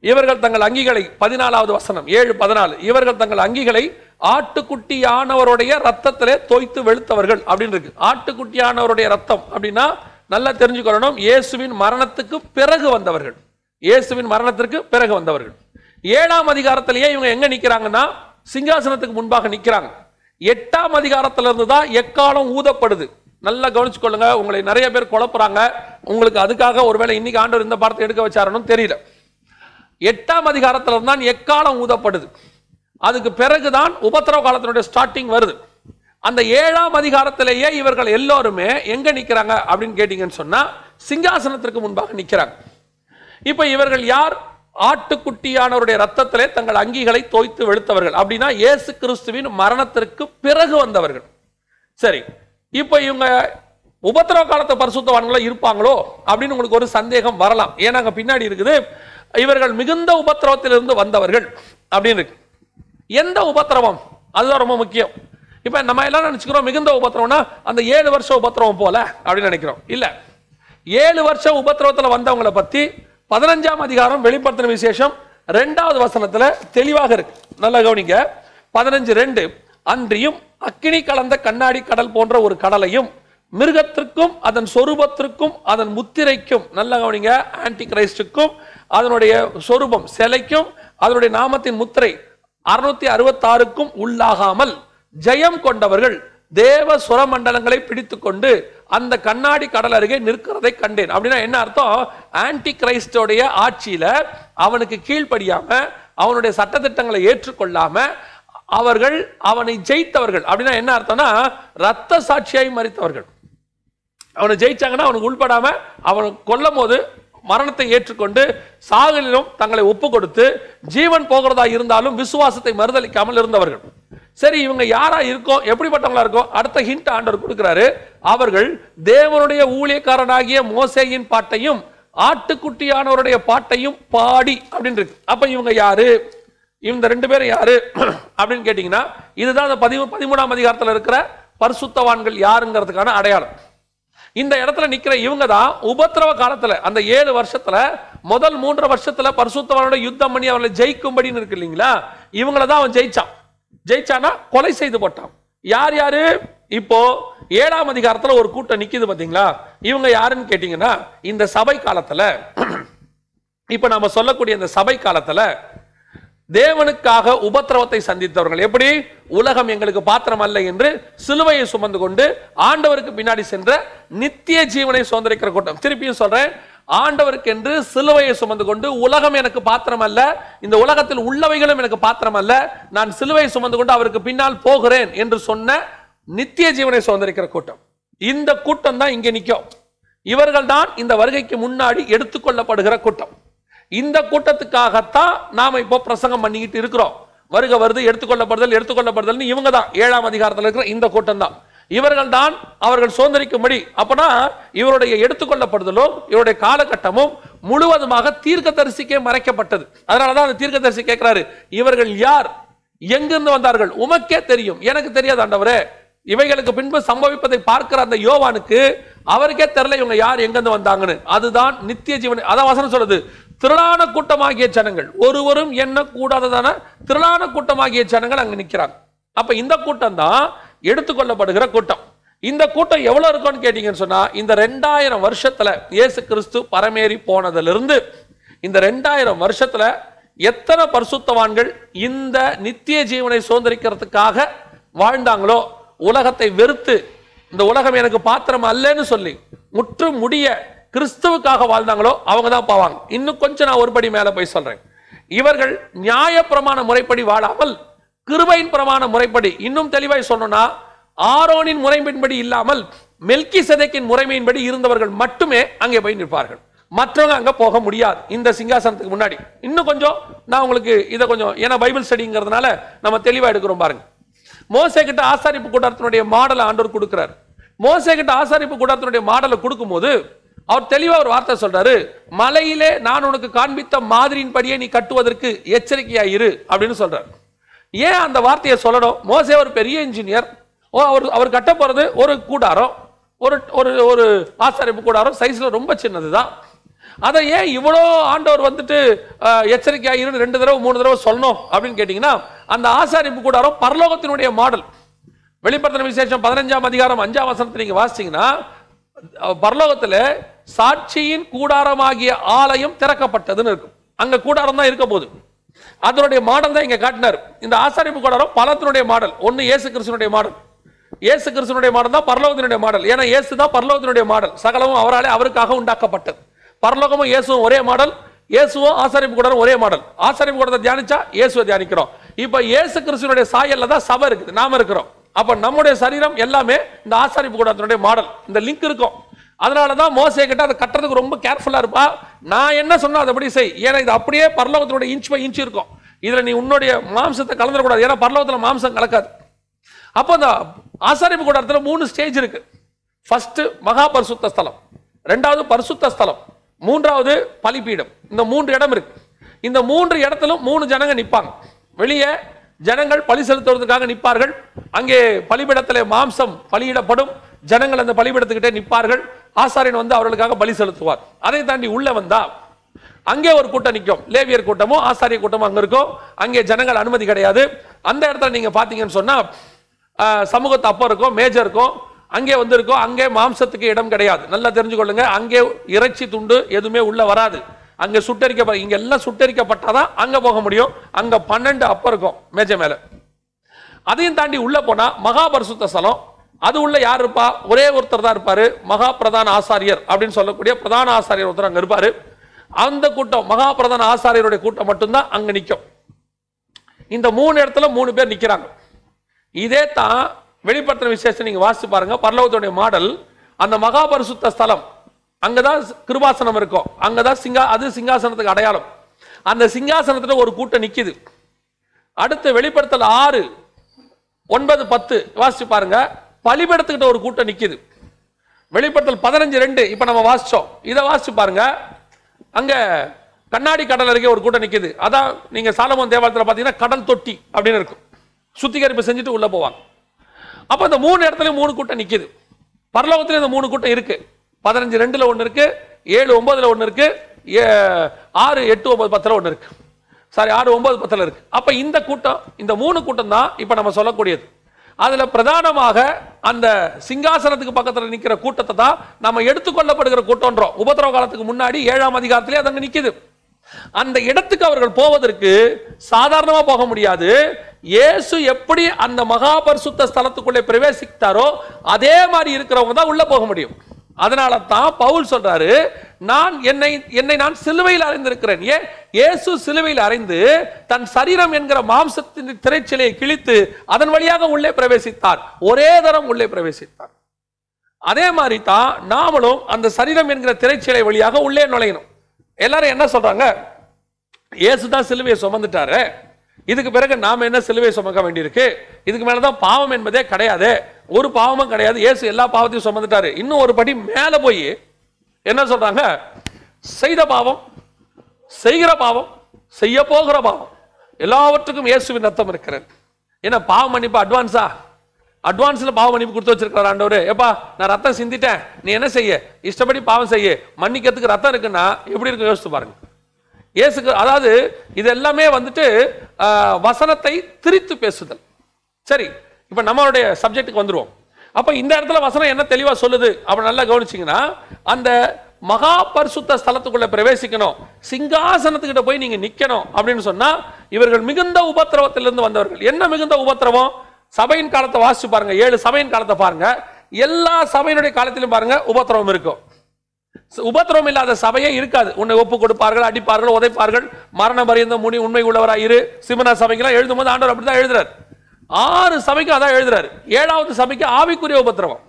இவர்கள் தங்கள் அங்கிகளை 14வது வசனம் 7:14 இவர்கள் தங்கள் அங்கிகளை ஆட்டுக்குட்டியானவருடைய ரத்தத்திலே தோய்த்து வெளுத்தவர்கள் அப்படின்னு இருக்கு. ஆட்டுக்குட்டியானவருடைய ரத்தம் அப்படின்னா நல்லா தெரிஞ்சுக்கொள்ளணும், இயேசுவின் மரணத்துக்கு பிறகு வந்தவர்கள். இயேசுவின் மரணத்திற்கு பிறகு வந்தவர்கள். 7ஆம் அதிகாரத்திலேயே இவங்க எங்க நிக்கிறாங்கன்னா சிங்காசனத்துக்கு முன்பாக நிக்கிறாங்க. 8ஆம் அதிகாரத்திலிருந்து தான் எக்காலம் ஊதப்படுது. நல்லா கவனிச்சுக்கொள்ளுங்க. உங்களை நிறைய பேர் குழப்புறாங்க. உங்களுக்கு அதுக்காக ஒருவேளை இன்னைக்கு ஆண்டவர் இந்த பாடத்தை எடுக்க வச்சாருன்னு தெரியல. 8ஆம் அதிகாரத்திலிருந்து தான் எக்காலம் ஊதப்படுது. அதுக்கு பிறகுதான் உபத்திரவ காலத்தினுடைய ஸ்டார்டிங் வருது. அந்த 7ஆம் அதிகாரத்திலேயே இவர்கள் எல்லோருமே எங்க நிக்கிறாங்க அப்படின்னு கேட்டீங்கன்னு சொன்னா சிங்காசனத்திற்கு முன்பாக நிக்கிறாங்க. இப்ப இவர்கள் யார்? ஆட்டுக்குட்டியானவருடைய ரத்தத்திலே தங்கள் அங்கிகளை தோய்த்து வெளுத்தவர்கள். அப்படின்னா இயேசு கிறிஸ்துவின் மரணத்திற்கு பிறகு வந்தவர்கள். சரி, இப்ப இவங்க உபத்திரவ காலத்தை பரிசுத்தவான்களா இருப்பாங்களோ அப்படின்னு உங்களுக்கு ஒரு சந்தேகம் வரலாம். ஏன்னா அங்க பின்னாடி இருக்குது, இவர்கள் மிகுந்த உபத்திரவத்திலிருந்து வந்தவர்கள் அப்படின்னு இருக்கு. எந்த உபத்திரவம்? அதுதான் ரொம்ப முக்கியம். இப்ப நம்ம எல்லாம் நினைச்சுக்கிறோம் மிகுந்த உபத்திரவம்னா அந்த 7 வருஷம் உபத்திரவம் போல அப்படின்னு நினைக்கிறோம். இல்ல, 7 வருஷம் உபத்திரவத்தில் வந்தவங்களை பத்தி 15ஆம் அதிகாரம் வெளிப்படுத்தின விசேஷம் 2வது வசனத்துல தெளிவாக இருக்கு. நல்லா கவனிங்க. 15:2 அன்றியும் அக்கினி கலந்த கண்ணாடி கடல் போன்ற ஒரு கடலையும் மிருகத்திற்கும் அதன் சொரூபத்திற்கும் அதன் முத்திரைக்கும், நல்லா கவனிங்க, ஆன்டி கிரைஸ்டுக்கும் அதனுடைய சொரூபம் சிலைக்கும் அதனுடைய நாமத்தின் முத்திரை 666க்கும் உள்ளாகாமல் ஜெயம் கொண்டவர்கள் தேவ சுரமண்டலங்களை பிடித்து கொண்டு அந்த கண்ணாடி கடல் அருகே நிற்கிறதை கண்டேன். அப்படின்னா என்ன அர்த்தம்? ஆன்டி கிரைஸ்டோடைய ஆட்சியில அவனுக்கு கீழ்ப்படியாம அவனுடைய சட்டத்திட்டங்களை ஏற்றுக்கொள்ளாம அவர்கள் அவனை ஜெயித்தவர்கள். அப்படின்னா என்ன அர்த்தம்னா ரத்த சாட்சியாய் மரித்தவர்கள். அவனை ஜெயிச்சாங்கன்னா அவனுக்கு உள்படாம அவனை கொல்லும் போது மரணத்தை ஏற்றுக்கொண்டு சாகலிலும் தங்களை ஒப்பு கொடுத்து ஜீவன் போகிறதா இருந்தாலும் விசுவாசத்தை மறுதளிக்காமல் இருந்தவர்கள். சரி, இவங்க யாரா இருக்கோம், எப்படிப்பட்டவங்களா இருக்கோம்? அடுத்த ஹிண்ட் ஆண்டவர் கொடுக்கிறாரு. அவர்கள் தேவனுடைய ஊழியக்காரனாகிய மோசேயின் பாட்டையும் ஆட்டுக்குட்டியானவருடைய பாட்டையும் பாடி அப்படின்னு இருக்கு. அப்ப இவங்க யாரு? இந்த 2 பேரும் யாரு அப்படின்னு கேட்டீங்கன்னா இதுதான் அந்த 13ஆம் அதிகாரத்தில் இருக்கிற பரிசுத்தவான்கள் யாருங்கிறதுக்கான அடையாளம். இந்த இடத்துல நிக்கிற இவங்க தான் உபத்திரவ காலத்துல அந்த 7 வருஷத்துல முதல் 3 வருஷத்துல பரிசுத்தவானோட யுத்தம் பண்ணி அவர்களை ஜெயிக்கும்படின்னு இருக்கு இல்லைங்களா? இவங்களை தான் அவன் ஜெயிச்சானா கொலை செய்து போட்டான். யார் யாரு? இப்போ 7ஆம் அதிகாரத்துல ஒரு கூட்டம் நிக்குது பாத்தீங்களா? இவங்க யாருன்னு கேட்டீங்கன்னா இந்த சபை காலத்துல, இப்ப நாம சொல்லக்கூடிய இந்த சபை காலத்துல தேவனுக்காக உபத்திரவத்தை சந்தித்தவர்கள். எப்படி? உலகம் எங்களுக்கு பாத்திரம் அல்ல என்று சிலுவையை சுமந்து கொண்டு ஆண்டவருக்கு பின்னாடி சென்ற நித்திய ஜீவனை சுதந்திரிக்கிற கூட்டம். திருப்பியும் சொல்றேன், ஆண்டவருக்கு என்று சிலுவையை சுமந்து கொண்டு உலகம் எனக்கு பாத்திரம் அல்ல, இந்த உலகத்தில் உள்ளவைகளும் எனக்கு பாத்திரம் அல்ல, நான் சிலுவையை சுமந்து கொண்டு அவருக்கு பின்னால் போகிறேன் என்று சொன்ன நித்திய ஜீவனை சுதந்திரிக்கிற கூட்டம். இந்த கூட்டம் தான் இங்கே நிற்கும். இவர்கள் தான் இந்த வருகைக்கு முன்னாடி எடுத்துக்கொள்ளப்படுகிற கூட்டம். இந்த கூட்டத்துக்காகத்தான் நாம இப்போ பிரசங்கம் பண்ணிக்கிட்டு இருக்கிறோம். வருக வருது, எடுத்துக்கொள்ளப்படுதல் இவங்க தான் 7ஆம் அதிகாரத்தில் இருக்கிற இந்த கூட்டம் தான். இவர்கள் தான் அவர்கள் சுதந்திரிக்கும்படி. அப்பனா இவருடைய எடுத்துக்கொள்ளப்படுதலும் இவருடைய காலகட்டமும் முழுவதுமாக தீர்க்கதரிசிக்கே மறைக்கப்பட்டது. அதனாலதான் அந்த தீர்க்கதரிசி கேட்கிறாரு, இவர்கள் யார், எங்கிருந்து வந்தார்கள், உமக்கே தெரியும், எனக்கு தெரியாது ஆண்டவரே. இவைகளுக்கு பின்பு சம்பவிப்பதை பார்க்கிற அந்த யோவானுக்கு அவருக்கே தெரியல இவங்க யார், எங்கிருந்து வந்தாங்கன்னு. அதுதான் நித்திய ஜீவன். அதான் வசனம் சொல்லுது, திரளான கூட்டமாகிய ஜனங்கள், ஒருவரும் என்ன கூடாததான திரளான கூட்டமாகிய ஜனங்கள் அங்க நிக்கிறாங்க. அப்ப இந்த கூட்டம் தான் எடுத்துக்கொள்ளப்படுகிற கூட்டம். இந்த கூட்டம் எவ்வளவு இருக்கும்னு கேட்டீங்கன்னு சொன்னா, இந்த 2000 வருஷத்துல இயேசு கிறிஸ்து பரமேறி போனதிலிருந்து இந்த 2000 வருஷத்துல எத்தனை பரிசுத்தவான்கள் இந்த நித்திய ஜீவனை சுதந்திரிக்கிறதுக்காக வாழ்ந்தாங்களோ, உலகத்தை வெறுத்து இந்த உலகம் எனக்கு பாத்திரம் அல்லன்னு சொல்லி முற்று முடிய கிறிஸ்துவுக்காக வாழ்ந்தாங்களோ அவங்க தான் போவாங்க. இன்னும் கொஞ்சம் நான் ஒருபடி மேல போய் சொல்றேன். இவர்கள் நியாய பிரமாண முறைப்படி வாழாமல் கிருபையின் பிரமாண முறைப்படி, இன்னும் தெளிவாய் சொல்லணும்னா ஆரோனின் முறைமையின்படி இல்லாமல் மெல்கிசேதேக்கின் முறைமையின்படி இருந்தவர்கள் மட்டுமே அங்கே போய் நிற்பார்கள். மற்றவங்க அங்க போக முடியாது இந்த சிங்காசனத்துக்கு முன்னாடி. இன்னும் கொஞ்சம் நான் உங்களுக்கு இதை கொஞ்சம், ஏன்னா பைபிள் ஸ்டடிங்கிறதுனால நம்ம தெளிவா எடுக்கிறோம் பாருங்க. மோசே கிட்ட ஆசாரிப்பு கூடாரத்தினுடைய மாடலை ஆண்டவர் கொடுக்கிறார். மோசே கிட்ட ஆசாரிப்பு கூடாரத்தினுடைய மாடலை கொடுக்கும்போது அவர் தெளிவா ஒரு வார்த்தை சொல்றாரு, மலையிலே நான் உனக்கு காண்பித்த மாதிரியின்படியே நீ கட்டுவதற்கு எச்சரிக்கையாயிரு அப்படின்னு சொல்றாரு. ஏன் அந்த வார்த்தையை சொல்லணும்? மோசே ஒரு பெரிய இன்ஜினியர். அவர் கட்ட போறது ஒரு கூடாரம், ஒரு ஆசாரிப்பு கூடாரம், சைஸ்ல ரொம்ப சின்னதுதான். அதை ஏன் இவ்வளோ ஆண்டவர் வந்துட்டு எச்சரிக்கையாயிரு 2 தடவை 3 தடவை சொல்லணும் அப்படின்னு கேட்டீங்கன்னா, அந்த ஆசாரிப்பு கூடாரம் பரலோகத்தினுடைய மாடல். வெளிப்படுத்தின விசேஷம் 15ஆம் அதிகாரம் 5ஆம் வசனத்தை நீங்க வாசிச்சீங்கன்னா, பரலோகத்தில் சாட்சியின் கூடாரமாகிய ஆலயம் திறக்கப்பட்டதுன்னு இருக்கும். அங்க கூடாரம் தான் இருக்க போது. அதனுடைய மாடல் தான் இங்க காட்டினார். இந்த ஆசாரிப்பு கூடாரம் பலத்தினுடைய மாடல். ஒன்னு இயேசு கிறிஸ்துனுடைய மாடல். இயேசு கிறிஸ்துனுடைய மாடல் தான் பரலோகத்தினுடைய மாடல். ஏன்னா இயேசு தான் பரலோகத்தினுடைய மாடல். சகலமும் அவராலே அவருக்காக உண்டாக்கப்பட்டது. பரலோகமும் இயேசுவும் ஒரே மாடல், இயேசுவும் ஆசாரிப்பு கூடாரம் ஒரே மாடல். ஆசாரிப்பு கூடாரத்தை தியானிச்சா இயேசுவை தியானிக்கிறோம். இப்ப இயேசு கிறிஸ்துனுடைய சாயல்ல தான் சபை இருக்குது, நாம இருக்கிறோம். அப்ப நம்முடைய சரீரம் எல்லாமே இந்த ஆசாரிப்பு கூடாரத்தினுடைய மாடல். இந்த லிங்க் இருக்கும். அதனாலதான் மோசே கிட்ட அதை கட்டுறதுக்கு ரொம்ப கேர்ஃபுல்லா இருப்பா. நான் என்ன சொன்னா அதை அப்படி செய், ஏன்னா இது அப்படியே பரலோகத்தினுடைய இன்ச் பை இன்ச் இருக்கும். இதுல நீ உன்னுடைய மாம்சத்தை கலந்துடக்கூடாது, ஏன்னா பரலோகத்துல மாம்சம் கலக்காது. அப்போ அந்த ஆசாரிப்பு கூடாரத்துல 3 ஸ்டேஜ் இருக்கு. ஃபர்ஸ்ட் மகா பரிசுத்த ஸ்தலம், 2வது பரிசுத்த ஸ்தலம், 3வது பலிபீடம். இந்த 3 இடம் இருக்கு. இந்த 3 இடத்திலும் 3 ஜனங்க நிற்பாங்க. வெளியே ஜனங்கள் பலி செலுத்துவதற்காக நிற்பார்கள். அங்கே பலிபீடத்திலே மாம்சம் பலியிடப்படும். ஜனங்கள் அந்த பலிபீடத்துக்கிட்டே நிற்பார்கள். ஆசாரியன் வந்து அவர்களுக்காக பலி செலுத்துவார். அதை தாண்டி உள்ள வந்தா அங்கே ஒரு கூட்டம் நிற்கும். லேவியர் கூட்டமும் ஆசாரிய கூட்டமும் அங்க இருக்கும். அங்கே ஜனங்கள் அனுமதி கிடையாது. அந்த இடத்துல நீங்க பாத்தீங்கன்னு சொன்னா சமூகத்து அப்போ இருக்கும், மேஜர் இருக்கும், அங்கே வந்து இருக்கும். அங்கே மாம்சத்துக்கு இடம் கிடையாது. நல்லா தெரிஞ்சுக்கொள்ளுங்க. அங்கே இறைச்சி துண்டு எதுவுமே உள்ள வராது. அங்க இங்க எல்லாம் சுட்டரிக்கப்பட்டாதான் அங்க போக முடியும். அங்க 12 அப்போ இருக்கும் மேஜ மேல. அதையும் தாண்டி உள்ள போனா மகா பரிசுத்த ஸ்தலம். அது உள்ள யார் இருப்பா? ஒரே ஒருத்தர் தான் இருப்பாரு, மகா பிரதான ஆசாரியர் அப்படின்னு சொல்லக்கூடிய பிரதான ஆசாரியர் ஒருத்தர் அங்க இருப்பாரு. அந்த கூட்டம் மகா பிரதான ஆசாரியருடைய கூட்டம் மட்டும்தான் அங்க நிற்கும். இந்த 3 இடத்துல 3 பேர் நிக்கிறாங்க. இதே தான் வெளிப்படுத்தின விசேஷம் நீங்க வாசிச்சு பாருங்க. பரலோகத்துடைய மாடல் அந்த மகா பரிசுத்த ஸ்தலம், அங்கதான் கிருபாசனம் இருக்கும். அங்கதான் அது சிங்காசனத்துக்கு அடையாளம். அந்த சிங்காசனத்துல ஒரு கூட்டம் நிக்குது. அடுத்து வெளிப்படுத்தல் 6, 9, 10 வாசிச்சு பாருங்க. பலிபீடத்துக்கிட்ட ஒரு கூட்டம் நிக்குது. வெளிப்படுத்தல் 15:2 இப்ப நம்ம வாசிச்சோம். இதை வாசிச்சு பாருங்க. அங்க கண்ணாடி கடல் அருகே ஒரு கூட்டம் நிக்குது. அதான் நீங்க சாலமோன் தேவாலயத்தில் பாத்தீங்கன்னா கடல் தொட்டி அப்படின்னு இருக்கும். சுத்திகரிப்பு செஞ்சுட்டு உள்ள போவாங்க. அப்ப இந்த 3 இடத்துலயும் 3 கூட்டம் நிக்குது. பரலோகத்துல இந்த 3 கூட்டம் இருக்கு. 15:2 ஒன்னு இருக்கு, 7:9 ஒன்னு இருக்கு, 6, 8, 9, 10 ஒன்னு இருக்கு. சாரி 6, 9, 10 இருக்கு. அப்ப இந்த கூட்டம், இந்த 3 கூட்டம் தான் இப்ப நம்ம சொல்லக்கூடியது. அதுல பிரதானமாக அந்த சிங்காசனத்துக்கு பக்கத்துல நிக்கிற கூட்டத்தை தான் நம்ம எடுத்துக்கொள்ளப்படுகிற கூட்டம்ன்றோம். உபத்திரவ காலத்துக்கு முன்னாடி 7ஆம் அதிகாரத்திலே அது அங்க நிக்குது. அந்த இடத்துக்கு அவர்கள் போவதற்கு சாதாரணமா போக முடியாது. இயேசு எப்படி அந்த மகா பரிசுத்த ஸ்தலத்துக்குள்ளே பிரவேசித்தாரோ அதே மாதிரி இருக்கிறவங்க தான் உள்ள போக முடியும். அதனால தான் பவுல் சொல்றாரு, என்னை நான் சிலுவையில் அறைந்திருக்கிறேன். ஏன்? இயேசு சிலுவையில் அறைந்து தன் சரீரம் என்கிற மாம்சத்தின் திரைச்சிலையை கிழித்து அதன் வழியாக உள்ளே பிரவேசித்தார். ஒரே தரம் உள்ளே பிரவேசித்தார். அதே மாதிரி தான் நாமளும் அந்த சரீரம் என்கிற திரைச்சிலை வழியாக உள்ளே நுழையணும். எல்லாரும் என்ன சொல்றாங்க? இயேசு தான் சிலுவையை சுமந்துட்டாரு, இதுக்கு பிறகு நாம என்ன சிலுவையை சுமக்க வேண்டியிருக்கு? இதுக்கு மேலதான் பாவம் என்பதே கிடையாது, ஒரு பாவமும் கிடையாது, இயேசு எல்லா பாவத்தையும் சுமந்துட்டாரு. இன்னும் ஒரு படி மேல போய் என்ன சொல்றாங்க? செய்த பாவம், செய்கிற பாவம், செய்ய போகிற பாவம் எல்லாவற்றுக்கும் இயேசுவின் ரத்தம் இருக்கிறது. ஏன்னா பாவம் மன்னிப்பு அட்வான்ஸ்ல பாவம் மன்னிப்பு கொடுத்து வச்சிருக்கிறார் ஆண்டவர். ஏப்பா நான் ரத்தம் சிந்திட்டேன், நீ என்ன செய்ய? இஷ்டப்படி பாவம் செய்ய, மன்னிக்கிறதுக்கு ரத்தம் இருக்குன்னா எப்படி இருக்கு யோசிச்சு பாருங்க. இயேசுக்கு அதாவது இது எல்லாமே வந்துட்டு வசனத்தை திரித்து பேசுதல். சரி, இப்ப நம்மளுடைய சப்ஜெக்ட்டுக்கு வந்துருவோம். அப்ப இந்த இடத்துல வசனம் என்ன தெளிவா சொல்லுது அப்ப நல்லா கவனிச்சீங்கன்னா, அந்த மகா பரிசுத்த ஸ்தலத்துக்குள்ள பிரவேசிக்கணும், சிங்காசனத்துக்கிட்ட போய் நீங்க நிக்கணும் அப்படின்னு சொன்னா, இவர்கள் மிகுந்த உபத்திரவத்திலிருந்து வந்தவர்கள். என்ன மிகுந்த உபத்திரவம்? சபையின் காலத்தை வாசிச்சு பாருங்க, 7 சபையின் காலத்தை பாருங்க, எல்லா சபையினுடைய காலத்திலும் பாருங்க உபத்திரவம் இருக்கும். உபத்திரவம் இல்லாத சபையே இருக்காது. உன்னை ஒப்பு கொடுப்பார்கள், அடிப்பார்கள், உதைப்பார்கள், மரண பரியந்த முனி உண்மை உள்ளவராய் இரு. சிமனா சபைக்கெல்லாம் எழுதும் போது ஆண்டவர் அப்படிதான் எழுதுறாரு. 6 சபைக்கு அதான் எழுதுறாரு. 7வது சபைக்கு ஆவிக்குரிய உபத்திரவம்.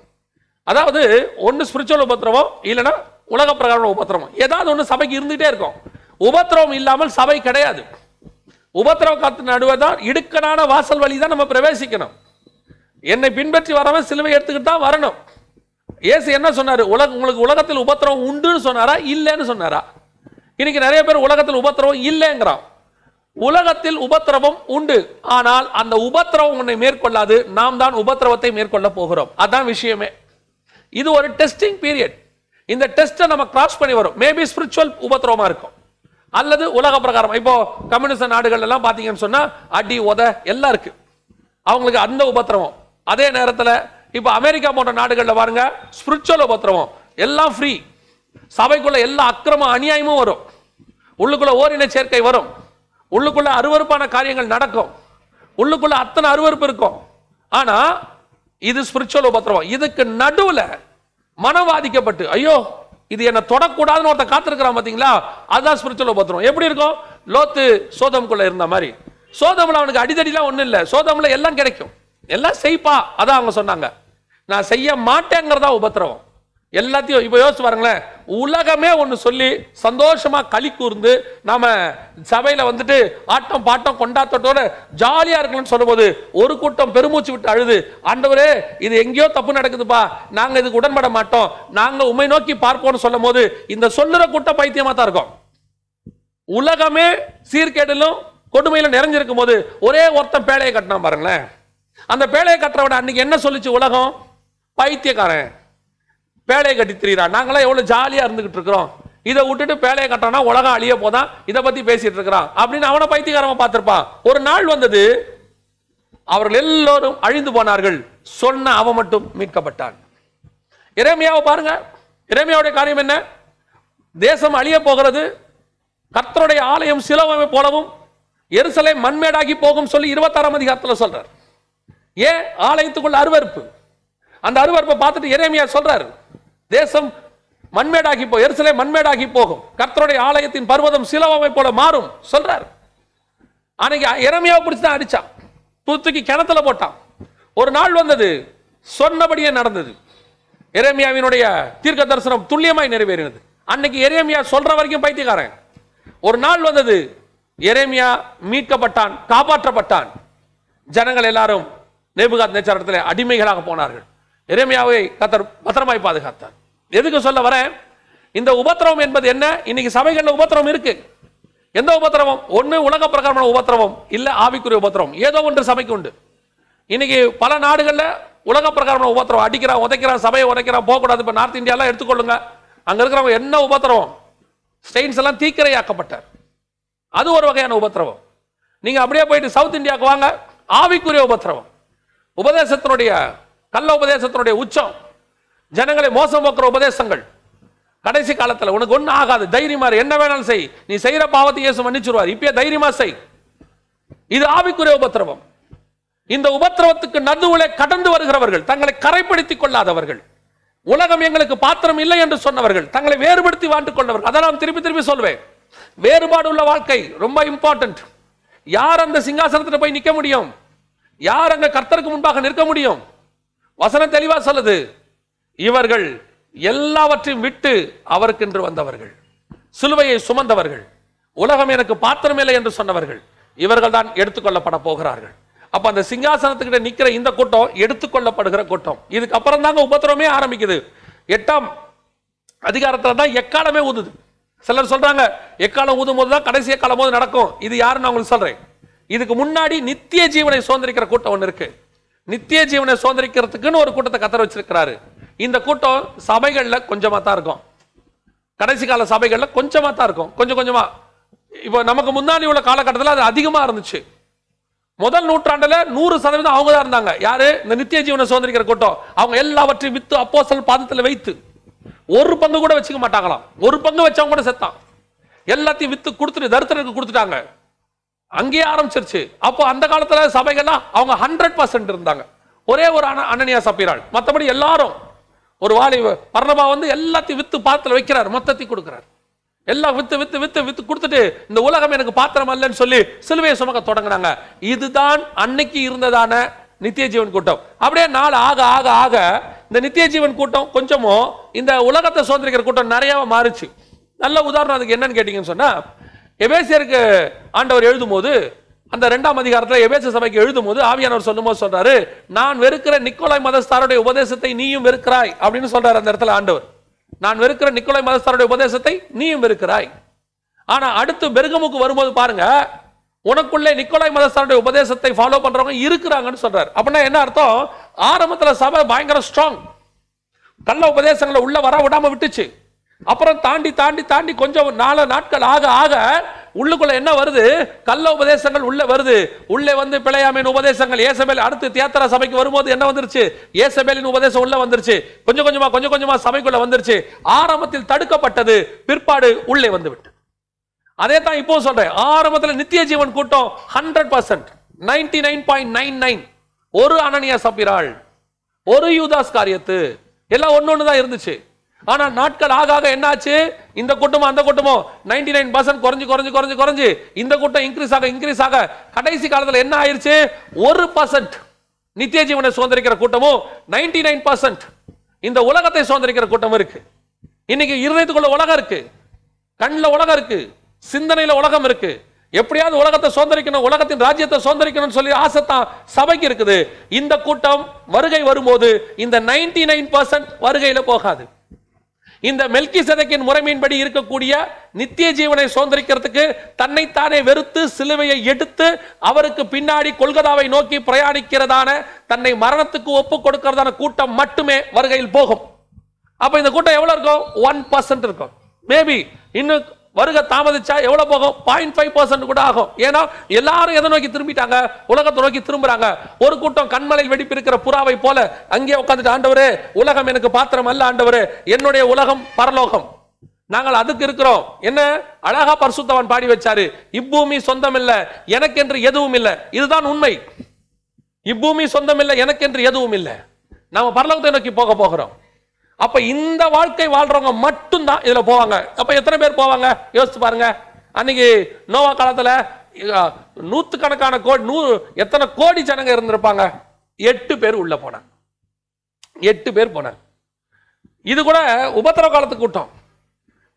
அதாவது ஒன்னு ஸ்பிரிச்சுவல் உபத்திரவம், இல்லைன்னா உலக பிரகார உபத்திரவம், ஏதாவது ஒன்று சபைக்கு இருந்துகிட்டே இருக்கும். உபத்திரவம் இல்லாமல் சபை கிடையாது. உபத்திரவ காத்து நடுவே தான் இடுக்கனான வாசல் வழி தான் நம்ம பிரவேசிக்கணும். என்னை பின்பற்றி வரவன் சிலுவை எடுத்துக்கிட்டு தான் வரணும். இயேசு என்ன சொன்னாரு? உங்களுக்கு உலகத்தில் உபத்திரவம் உண்டுன்னு சொன்னாரா இல்லைன்னு சொன்னாரா? இன்னைக்கு நிறைய பேர் உலகத்தில் உபத்திரவம் இல்லைங்கிறான். உலகத்தில் உபத்திரவம் உண்டு, ஆனால் அந்த உபத்திரவம் உன்னை மேற்கொள்ளாது, நாம் தான் உபத்திரவத்தை மேற்கொள்ள போகிறோம். அதான் விஷயமே. இது ஒரு டெஸ்டிங் பீரியட். இந்த டெஸ்ட்டை நம்ம கிராஸ் பண்ணி வரும். மேபி ஸ்பிரிச்சுவல் உபத்திரவமா இருக்கும், அல்லது உலக பிரகாரம். இப்போ கம்யூனிஸ்ட் நாடுகள் எல்லாம் பாத்தீங்கன்னு சொன்னா அடி உத எல்லாம் இருக்கு, அவங்களுக்கு அந்த உபத்திரவம். அதே நேரத்தில் இப்ப அமெரிக்கா போன்ற நாடுகள்ல பாருங்க, ஸ்பிரிச்சுவல் உபத்திரவம் எல்லாம் ஃப்ரீ. சபைக்குள்ள எல்லா அக்கிரம அநியாயமும் வரும், உள்ளுக்குள்ள ஓரின சேர்க்கை வரும், உள்ளுக்குள்ள அருவருப்பான காரியங்கள் நடக்கும், உள்ளுக்குள்ள அத்தனை அருவருப்பு இருக்கும். ஆனா இது ஸ்பிரிச்சுவல் உபத்திரவம். இதுக்கு நடுவுல மனம் பாதிக்கப்பட்டு ஐயோ இது என்ன தொடக்கூடாதுன்னு ஒருத்த காத்திருக்கிறான் பாத்தீங்களா, அதுதான் ஸ்பிரிச்சுவல் உபத்திரவம். எப்படி இருக்கும்? லோத்து சோதமுக்குள்ள இருந்த மாதிரி. சோதம்ல அவனுக்கு அடிதடிலாம் ஒண்ணு இல்ல, சோதம்ல எல்லாம் கிடைக்கும், எல்லாம் செய்ப்பா, அதான் அவங்க சொன்னாங்க. நான் செய்ய மாட்டேங்கிறதா உபத்திரவம். எல்லாத்தையும் இப்ப யோசிச்சு பாருங்களேன், உலகமே ஒண்ணு சொல்லி சந்தோஷமா களி கூர்ந்து நாம சபையில வந்துட்டு ஆட்டம் பாட்டம் கொண்டாட்டத்தோட ஜாலியா இருக்கணும்னு சொல்லும்போது ஒரு கூட்டம் பெருமூச்சு விட்டு அழுது, ஆண்டவரே இது எங்கேயோ தப்பு நடக்குதுப்பா, நாங்க இதுக்கு உடன்பட மாட்டோம், நாங்க உம்மை நோக்கி பார்ப்போம்னு சொல்லும் போது இந்த சொல்லுற கூட்டம் பைத்தியமா தான் இருக்கும். உலகமே சீர்கேடிலும் கொடுமையிலும் நிறைஞ்சிருக்கும் போது ஒரே ஒருத்தன் பேழையை கட்டினா பாருங்களேன். அந்த பேழையை கட்டுறவட அன்னைக்கு என்ன சொல்லிச்சு உலகம்? பைத்தியக்காரன், பேழையை கட்டி திரிகிறான், நாங்களாம் எவ்வளவு ஜாலியா இருந்துகிட்டு இருக்கிறோம், இதை விட்டுட்டு பேழையை கட்டினா உலகம் அழிய போதான், இதை பத்தி பேசிட்டு இருக்கிறான் அப்படின்னு அவனை பைத்தியக்காரமா பார்த்திருப்பான். ஒரு நாள் வந்தது, அவர்கள் எல்லோரும் அழிந்து போனார்கள், சொன்ன அவன் மட்டும் மீட்கப்பட்டான். எரேமியாவை பாருங்க, எரேமியாவுடைய காரியம் என்ன? தேசம் அழிய போகிறது, கர்த்தருடைய ஆலயம் சிலோவை போலவும் எருசலேம் மண்மேடாகி போகும் சொல்லி 26ஆம் அதிகாரத்தில் சொல்றார். ஏன்? ஆலயத்துக்குள்ள அருவருப்பு. அந்த அருவருப்பை பார்த்துட்டு எரேமியா சொல்றாரு, தேசம் மண்மேடாகி எருசலேம் மண்மேடாகி போகும், கர்த்தருடைய ஆலயத்தின் பர்வதம் சிலோவை போல மாறும் சொல்றார். அன்னைக்கு எரேமியாவை பிடிச்சி தான் அடிச்சான், தூக்கி கிணத்துல போட்டான். ஒரு நாள் வந்தது, சொன்னபடியே நடந்தது. எரேமியாவினுடைய தீர்க்க தரிசனம் துல்லியமாய் நிறைவேறினது. அன்னைக்கு எரேமியா சொல்ற வரைக்கும் பைத்தியக்காரன். ஒரு நாள் வந்தது, எரேமியா மீட்கப்பட்டான், காப்பாற்றப்பட்டான். ஜனங்கள் எல்லாரும் நேபுகாத்நேச்சாரிடத்தில் அடிமைகளாக போனார்கள். எரேமியாவை கர்த்தர் பத்திரமாய் பாதுகாத்தார். எதுக்கு சொல்ல வரேன்? இந்த உபத்திரவம் என்பது என்ன? இன்னைக்கு சபைகள்ல உபத்திரவம் இருக்கு. எந்த உபத்திரவம்? ஒண்ணு உலக பிரகாரமான உபத்திரவம், இல்ல ஆவிக்குரிய உபத்திரவம். ஏதோ ஒன்று சபைக்கு உண்டு. இன்னைக்கு பல நாடுகள்ல உலக பிரகாரமான உபத்திரவம், அடிக்கிறான், உதைக்கிறான், சபையை உதைக்கிறான், போகக்கூடாது. இப்ப நார்த் இந்தியாலாம் எடுத்துக்கொள்ளுங்க, அங்க இருக்கிறவங்க என்ன உபத்திரவம், ஸ்டெயின்ஸ் எல்லாம் தீக்கிரையாக்கப்பட்டார், அது ஒரு வகையான உபத்திரவம். நீங்க அப்படியே போயிட்டு சவுத் இந்தியாவுக்கு வாங்க, ஆவிக்குரிய உபத்திரவம், உபதேசத்தினுடைய கள்ள உபதேசத்தினுடைய உச்சம், ஜனங்களை மோசம் போக்குற உபதேசங்கள், கடைசி காலத்துல உனக்கு ஒன்றும் ஆகாது, தைரியமா என்ன வேணாலும் செய், நீ செய்யற பாவத்தை இயேசு மன்னிச்சிருவார், இப்பயே தைரியமா செய். இது ஆவிக்குரிய உபத்திரவம். இந்த உபத்திரவத்துக்கு நடுவுல கடந்து வருகிறவர்கள், தங்களை கரைப்படுத்திக் கொள்ளாதவர்கள், உலகம் எங்களுக்கு பாத்திரம் இல்லை என்று சொன்னவர்கள், தங்களை வேறுபடுத்தி வாழ்ந்து கொண்டவர்கள். அதான் நான் திருப்பி திருப்பி சொல்வேன், வேறுபாடு உள்ள வாழ்க்கை ரொம்ப இம்பார்ட்டன்ட். யார் அந்த சிங்காசனத்தில் போய் நிற்க முடியும்? யார் அங்க கர்த்தருக்கு முன்பாக நிற்க முடியும்? வசனம் தெளிவா சொல்லுது, இவர்கள் எல்லாவற்றையும் விட்டு அவருக்கென்று வந்தவர்கள், சிலுவையை சுமந்தவர்கள், உலகம் எனக்கு பாத்திரம் இல்லை என்று சொன்னவர்கள், இவர்கள் தான் எடுத்துக்கொள்ளப்பட போகிறார்கள். அப்ப அந்த சிங்காசனத்துக்கிட்ட நிக்கிற இந்த கூட்டம் எடுத்துக்கொள்ளப்படுகிற கூட்டம். இதுக்கு அப்புறம் தாங்க உபத்திரமே ஆரம்பிக்குது. 8ஆம் அதிகாரத்துல தான் எக்காலமே ஊதுது. சிலர் சொல்றாங்க எக்காலம் ஊதும் போது தான் கடைசி எக்காலம் போது நடக்கும். இது யாருன்னு உங்களுக்கு சொல்றேன். இதுக்கு முன்னாடி நித்திய ஜீவனை சுதந்திரிக்கிற கூட்டம் ஒன்று இருக்கு. நித்திய ஜீவனை சுதந்திரிக்கிறதுக்குன்னு ஒரு கூட்டத்தை கத்தர் வச்சிருக்கிறாரு. இந்த கூட்டம் சபைகள்ல கொஞ்சமா தான் இருக்கும். கடைசி கால சபைகள்ல கொஞ்சமா தான் இருக்கும், கொஞ்சம் கொஞ்சமா. இப்போ நமக்கு முன்னாடி உள்ள காலகட்டத்தில் அது அதிகமா இருந்துச்சு. முதல் நூற்றாண்டுல 100% அவங்க தான் இருந்தாங்க. யாரு? இந்த நித்திய ஜீவனை சுதந்திரிக்கிற கூட்டம். அவங்க எல்லாவற்றையும் வித்து அப்போஸ்தலர் பாதத்தில் வைத்து ஒரு பங்கு கூட வச்சுக்க மாட்டாங்களாம். ஒரு பங்கு வச்சவங்க கூட செத்தான். எல்லாத்தையும் வித்து கொடுத்துட்டு தரித்திரருக்கு கொடுத்துட்டாங்க. அங்கேயே ஆரம்பிச்சிருச்சு. அப்போ அந்த காலத்துல சபைகள்லாம் அவங்க 100% இருந்தாங்க. ஒரே ஒரு அனனியா சப்பீராள், மற்றபடி எல்லாரும் ஒரு வாலி பர்னபா வந்து எல்லாத்தையும் வித்து பாத்திரத்தில் வைக்கிறார், மொத்தத்தையும் கொடுக்கிறார். எல்லாம் வித்து வித்து வித்து வித்து கொடுத்துட்டு இந்த உலகம் எனக்கு பாத்திரம் அல்லன்னு சொல்லி சிலுவையை சுமக்க தொடங்கினாங்க. இதுதான் அன்னைக்கு இருந்ததான நித்திய ஜீவன் கூட்டம். அப்படியே நாள் ஆக ஆக ஆக இந்த நித்திய ஜீவன் கூட்டம் கொஞ்சமும் இந்த உலகத்தை சுதந்திரிக்கிற கூட்டம் நிறைய மாறிச்சு. நல்ல உதாரணம் அதுக்கு என்னன்னு கேட்டீங்கன்னு சொன்னா, எபேசியருக்கு ஆண்டவர் எழுதும் போது, அந்த 2ஆம் அதிகாரத்தில் எபேச சபைக்கு எழுதும் போது ஆவியானவர் சொல்லும் போது சொல்றாரு, நான் வெறுக்கிற நிக்கோலாய் மதஸ்தாருடைய உபதேசத்தை நீயும் வெறுக்கிறாய் அப்படின்னு சொல்றாரு. அந்த இடத்துல ஆண்டவர், நான் வெறுக்கிற நிக்கோலாய் மதஸ்தாருடைய உபதேசத்தை நீயும் வெறுக்கிறாய். ஆனா அடுத்து பெருகமுக்கு வரும்போது பாருங்க, உனக்குள்ளே நிக்கோலாய் மதஸ்தாருடைய உபதேசத்தை ஃபாலோ பண்றவங்க இருக்கிறாங்கன்னு சொல்றாரு. அப்படின்னா என்ன அர்த்தம்? ஆரம்பத்துல சபை பயங்கர ஸ்ட்ராங், கள்ள உபதேசங்களை உள்ள வர விடாம விட்டுச்சு. அப்புறம் தாண்டி தாண்டி தாண்டி கொஞ்சம் நாட்கள் ஆக ஆக உள்ளுக்குள்ள என்ன வருது? கள்ள உபதேசங்கள் உள்ள வருது. உள்ளே வந்து பிழையாமையின் உபதேசங்கள், ஏசபேல். அடுத்து தியேத்தரா சபைக்கு வரும்போது என்ன வந்துருச்சு? ஏசபேலின் உபதேசம் உள்ள வந்துருச்சு. கொஞ்சம் கொஞ்சமா சபைக்குள்ள வந்துருச்சு. ஆரம்பத்தில் தடுக்கப்பட்டது, பிற்பாடு உள்ளே வந்து விட்டு. அதே தான் இப்போ சொல்றேன். ஆரம்பத்தில் நித்திய ஜீவன் கூட்டம் 100%, 99.99, ஒரு அனனியா சப்பீராள், ஒரு யூதாஸ் காரியத்து, எல்லாம் ஒன்னொன்னு தான் இருந்துச்சு. ஆனா நாட்கள் ஆக ஆக என்னாச்சு? இந்த கூட்டமும் அந்த கூட்டமும் 99% குறைஞ்சு குறைஞ்சு குறைஞ்சு குறைஞ்சு இந்த கூட்டம் இன்க்ரீஸ் ஆக கடைசி காலத்தில் என்ன ஆயிருச்சு? 1% நித்திய ஜீவனை சுதந்திரிக்கிற கூட்டமும் 99% இந்த உலகத்தை சுதந்திரிக்கிற கூட்டமும் இருக்கு. இன்னைக்கு இருதயத்துக்குள்ள உலகம் இருக்கு, கண்ணில் உலகம் இருக்கு, சிந்தனையில உலகம் இருக்கு. எப்படியாவது உலகத்தை சுதந்திரிக்கணும், உலகத்தின் ராஜ்யத்தை சுதந்திரிக்கணும்னு சொல்லி ஆசை தான் சபைக்கு இருக்குது. இந்த கூட்டம் வருகை வரும்போது இந்த 99% வருகையில போகாது. இந்த மெல்கிசேதேக்கின் முறைமையின்படி இருக்கக்கூடிய நித்திய ஜீவனை சுதந்திரிக்கிறதுக்கு தன்னைத்தானே வெறுத்து சிலுவையை எடுத்து அவருக்கு பின்னாடி கொல்கதாவை நோக்கி பிரயாணிக்கிறதான, தன்னை மரணத்துக்கு ஒப்பு கொடுக்கிறதான கூட்டம் மட்டுமே வருகையில் போகும். அப்ப இந்த கூட்டம் எவ்வளவு இருக்கும்? 1% இருக்கும். மேபி இன்னும் வருகை தாமதிச்சா எவ்வளவு போகும்? 0.5% கூட ஆகும். ஏன்னா எல்லாரும் எதை நோக்கி திரும்பிட்டாங்க? உலகத்தை நோக்கி திரும்புறாங்க. ஒரு கூட்டம் கண்மலையில் வெடிப்பு இருக்கிற புறாவை போல அங்கே உட்காந்துட்டு, ஆண்டவரே உலகம் எனக்கு பாத்திரம் அல்ல, ஆண்டவரே என்னுடைய உலகம் பரலோகம், நாங்கள் அதுக்கு இருக்கிறோம். என்ன அழகா பரிசுத்தவான் பாடி வச்சாரு, இப்பூமி சொந்தம் இல்ல எனக்கென்று எதுவும் இல்லை. இதுதான் உண்மை. இப்பூமி சொந்தம் இல்லை எனக்கென்று எதுவும் இல்லை. நாம பரலோகத்தை நோக்கி போக போகிறோம். அப்ப இந்த வாழ்க்கை வாழ்றவங்க மட்டும்தான் இதுல போவாங்க. அப்ப எத்தனை பேர் போவாங்க யோசிச்சு பாருங்க. அன்னைக்கு நோவா காலத்துல நூத்துக்கணக்கான எத்தனை கோடி ஜனங்க இருந்திருப்பாங்க? 8 பேர் உள்ள போனாங்க. 8 பேர் போனாங்க. இது கூட உபத்திரவ காலத்துக்கு கூட்டம்.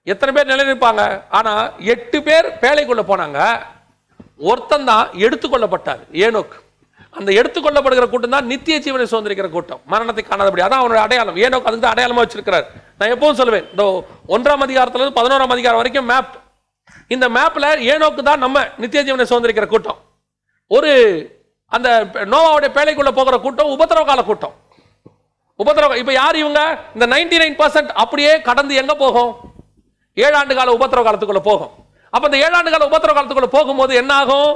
எத்தனை பேர் நிலைநிற்பாங்க? ஆனா 8 பேர் பேழைக்குள்ள போனாங்க. ஒருத்தன் தான் எடுத்துக்கொள்ளப்பட்டார், ஏனோக். அந்த எடுத்துக்கொள்ளப்படுகிற கூட்டம் தான் நித்திய ஜீவனை சுதந்திரிக்கிற கூட்டம், மரணத்தை காணாதபடி. அதான் அவனுடைய அடையாளம். ஏனோக் அதுக்கு தான் அடையாளமா வச்சிருக்கிறார். நான் எப்பவும் சொல்லுவேன், இந்த 1ஆம் அதிகாரத்துல இருந்து 11ஆம் அதிகாரம் வரைக்கும் மேப். இந்த மேப்ல ஏனோக்கு தான் நம்ம நித்திய ஜீவனை சுதந்திரிக்கிற கூட்டம். ஒரு அந்த நோவாவுடைய பேழைக்குள்ள போகிற கூட்டம் உபத்திரவ கால கூட்டம். இப்ப யார் இவங்க? இந்த 99% அப்படியே கடந்து எங்க போகும்? 7 ஆண்டு கால உபத்திரவ காலத்துக்குள்ள போகும். அப்ப இந்த 7 ஆண்டு கால உபத்திரவ காலத்துக்குள்ள போகும்போது என்ன ஆகும்?